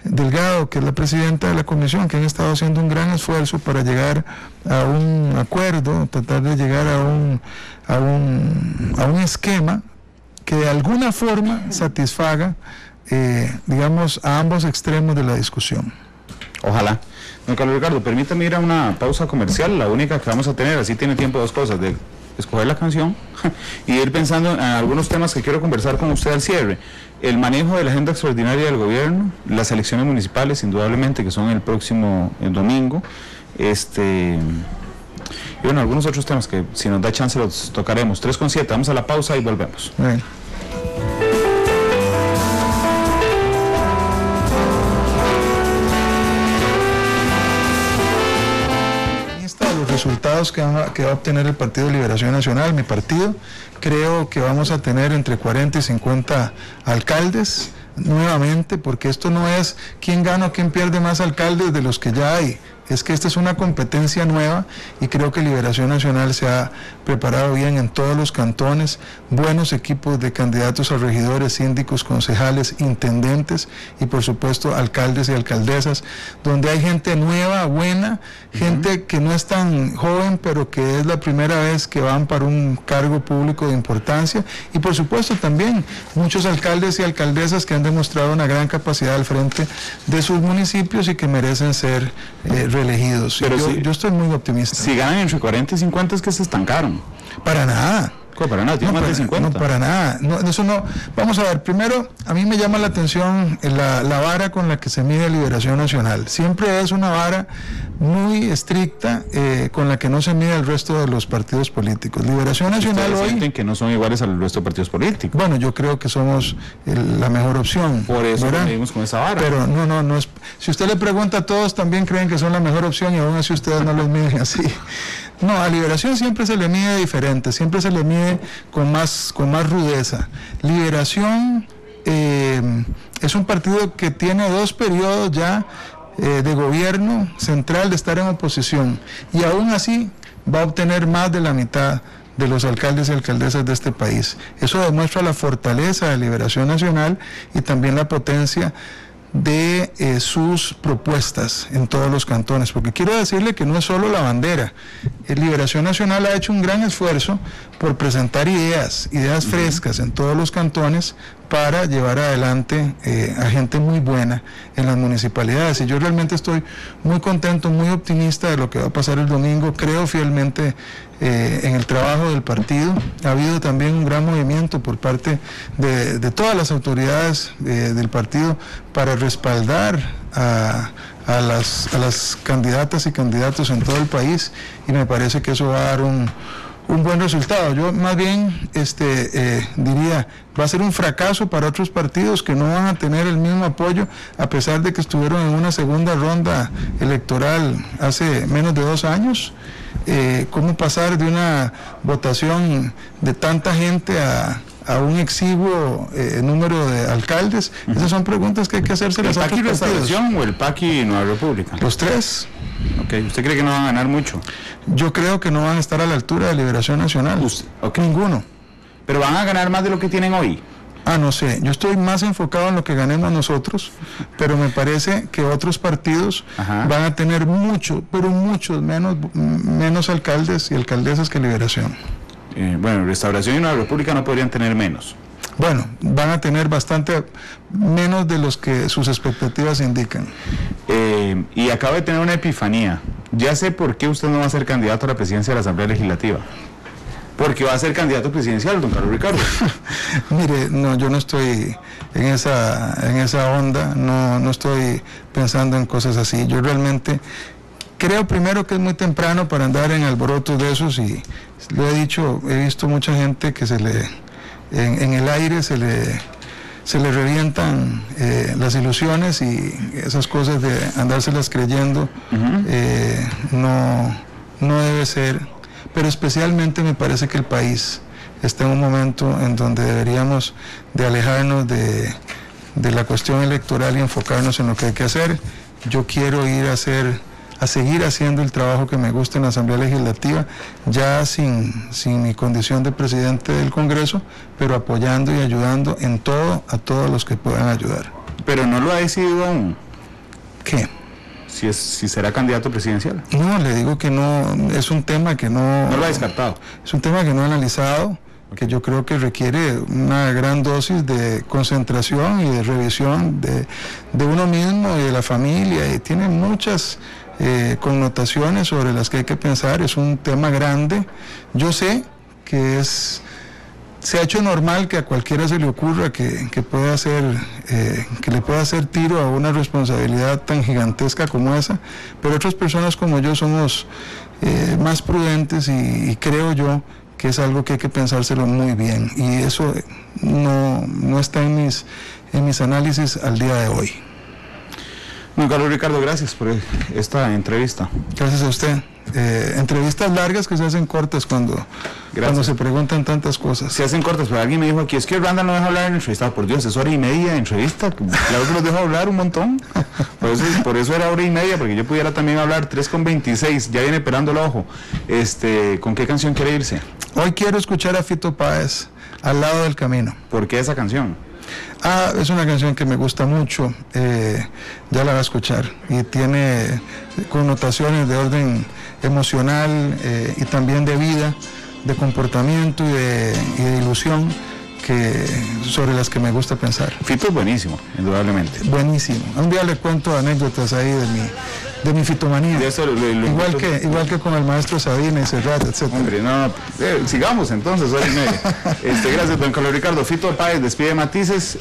Delgado, que es la presidenta de la comisión, que han estado haciendo un gran esfuerzo para llegar a un acuerdo, tratar de llegar a un esquema que de alguna forma satisfaga, digamos, a ambos extremos de la discusión. Ojalá. Don Carlos Ricardo, permítame ir a una pausa comercial, la única que vamos a tener, así tiene tiempo dos cosas, de escoger la canción y ir pensando en algunos temas que quiero conversar con usted al cierre. El manejo de la agenda extraordinaria del gobierno, las elecciones municipales, indudablemente, que son el próximo domingo, y bueno, algunos otros temas que si nos da chance los tocaremos. 3:07, vamos a la pausa y volvemos. Bien. Los resultados que va a obtener el Partido de Liberación Nacional, mi partido, creo que vamos a tener entre 40 y 50 alcaldes nuevamente, porque esto no es quién gana o quién pierde más alcaldes de los que ya hay. Es que esta es una competencia nueva, y creo que Liberación Nacional se ha preparado bien en todos los cantones, buenos equipos de candidatos a regidores, síndicos, concejales, intendentes y por supuesto alcaldes y alcaldesas, donde hay gente nueva, buena, gente que no es tan joven, pero que es la primera vez que van para un cargo público de importancia, y por supuesto también muchos alcaldes y alcaldesas que han demostrado una gran capacidad al frente de sus municipios y que merecen ser reelegidos. Pero yo estoy muy optimista. Si ganan entre 40 y 50 es que se estancaron. Para nada. ¿Cómo para nada? ¿Tiene más de 50? No, para nada. No, eso no. Vamos a ver, primero, a mí me llama la atención la vara con la que se mide Liberación Nacional. Siempre es una vara muy estricta con la que no se mide el resto de los partidos políticos. Liberación Nacional hoy sienten que no son iguales al resto de partidos políticos. Bueno, yo creo que somos la mejor opción. Por eso venimos con esa vara. Pero no es. Si usted le pregunta a todos, también creen que son la mejor opción y aún así ustedes no los miden así. No, a Liberación siempre se le mide diferente, siempre se le mide con más rudeza. Liberación es un partido que tiene 2 periodos ya de gobierno central, de estar en oposición, y aún así va a obtener más de la mitad de los alcaldes y alcaldesas de este país. Eso demuestra la fortaleza de Liberación Nacional y también la potencia de sus propuestas en todos los cantones, porque quiero decirle que no es solo la bandera. Liberación Nacional ha hecho un gran esfuerzo por presentar ideas frescas en todos los cantones para llevar adelante a gente muy buena en las municipalidades, y yo realmente estoy muy contento, muy optimista de lo que va a pasar el domingo. Creo fielmente en el trabajo del partido. Ha habido también un gran movimiento por parte de todas las autoridades del partido para respaldar a las candidatas y candidatos en todo el país, y me parece que eso va a dar un buen resultado. Yo más bien diría, va a ser un fracaso para otros partidos que no van a tener el mismo apoyo, a pesar de que estuvieron en una segunda ronda electoral hace menos de 2 años. ¿Cómo pasar de una votación de tanta gente a un exiguo número de alcaldes? Esas son preguntas que hay que hacerse. ¿El PAC y Restauración o el PAC y Nueva República? Los 3. Okay. ¿Usted cree que no van a ganar mucho? Yo creo que no van a estar a la altura de Liberación Nacional. Ninguno. ¿Pero van a ganar más de lo que tienen hoy? No sé, yo estoy más enfocado en lo que ganemos nosotros, pero me parece que otros partidos van a tener muchos menos alcaldes y alcaldesas que Liberación. Bueno, Restauración y Nueva República no podrían tener menos. Bueno, van a tener bastante menos de los que sus expectativas indican. Y acabo de tener una epifanía. Ya sé por qué usted no va a ser candidato a la presidencia de la Asamblea Legislativa. Porque va a ser candidato presidencial, don Carlos Ricardo. Mire, no, yo no estoy en esa onda, no estoy pensando en cosas así. Yo realmente creo primero que es muy temprano para andar en alborotos de esos, y lo he dicho, he visto mucha gente que en el aire se le revientan las ilusiones, y esas cosas de andárselas creyendo no debe ser. Pero especialmente me parece que el país está en un momento en donde deberíamos de alejarnos de la cuestión electoral y enfocarnos en lo que hay que hacer. Yo quiero ir a seguir haciendo el trabajo que me gusta en la Asamblea Legislativa, ya sin mi condición de presidente del Congreso, pero apoyando y ayudando en todo a todos los que puedan ayudar. Pero no lo ha decidido aún. ¿Qué? Si será candidato presidencial. No, le digo que no, es un tema que no... No lo ha descartado. Es un tema que no he analizado, que yo creo que requiere una gran dosis de concentración y de revisión de uno mismo y de la familia, y tiene muchas connotaciones sobre las que hay que pensar. Es un tema grande. Yo sé que se ha hecho normal que a cualquiera se le ocurra que le pueda hacer tiro a una responsabilidad tan gigantesca como esa, pero otras personas como yo somos más prudentes, y creo yo que es algo que hay que pensárselo muy bien, y eso no está en mis análisis al día de hoy. Don Carlos Ricardo, gracias por esta entrevista. Gracias a usted. Entrevistas largas que se hacen cortas cuando se preguntan tantas cosas. Se hacen cortas, pero alguien me dijo aquí, es que Randall no deja hablar en entrevista. Por Dios, es 1:30 de entrevista. Claro que los dejo hablar un montón. Por eso era 1:30, porque yo pudiera también hablar. 3:26, ya viene pelando el ojo. ¿Con qué canción quiere irse? Hoy quiero escuchar a Fito Páez, Al lado del camino. ¿Por qué esa canción? Es una canción que me gusta mucho, ya la va a escuchar, y tiene connotaciones de orden emocional y también de vida, de comportamiento y de ilusión sobre las que me gusta pensar. Fito es buenísimo, indudablemente. Buenísimo. Un día le cuento anécdotas ahí de mi fitomanía. De eso igual que con el maestro Sabina y Serrat, etc. Hombre, no, sigamos entonces, hora y media. Gracias, don Carlos Ricardo. Fito Páez despide Matices.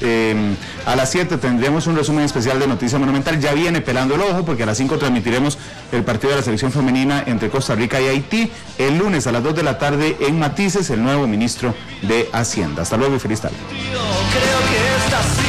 A las 7 tendremos un resumen especial de Noticia Monumental. Ya viene pelando el ojo, porque a las 5 transmitiremos el partido de la selección femenina entre Costa Rica y Haití. El lunes a las 2 de la tarde en Matices, el nuevo ministro de Hacienda. Hasta luego y feliz tarde. Creo que esta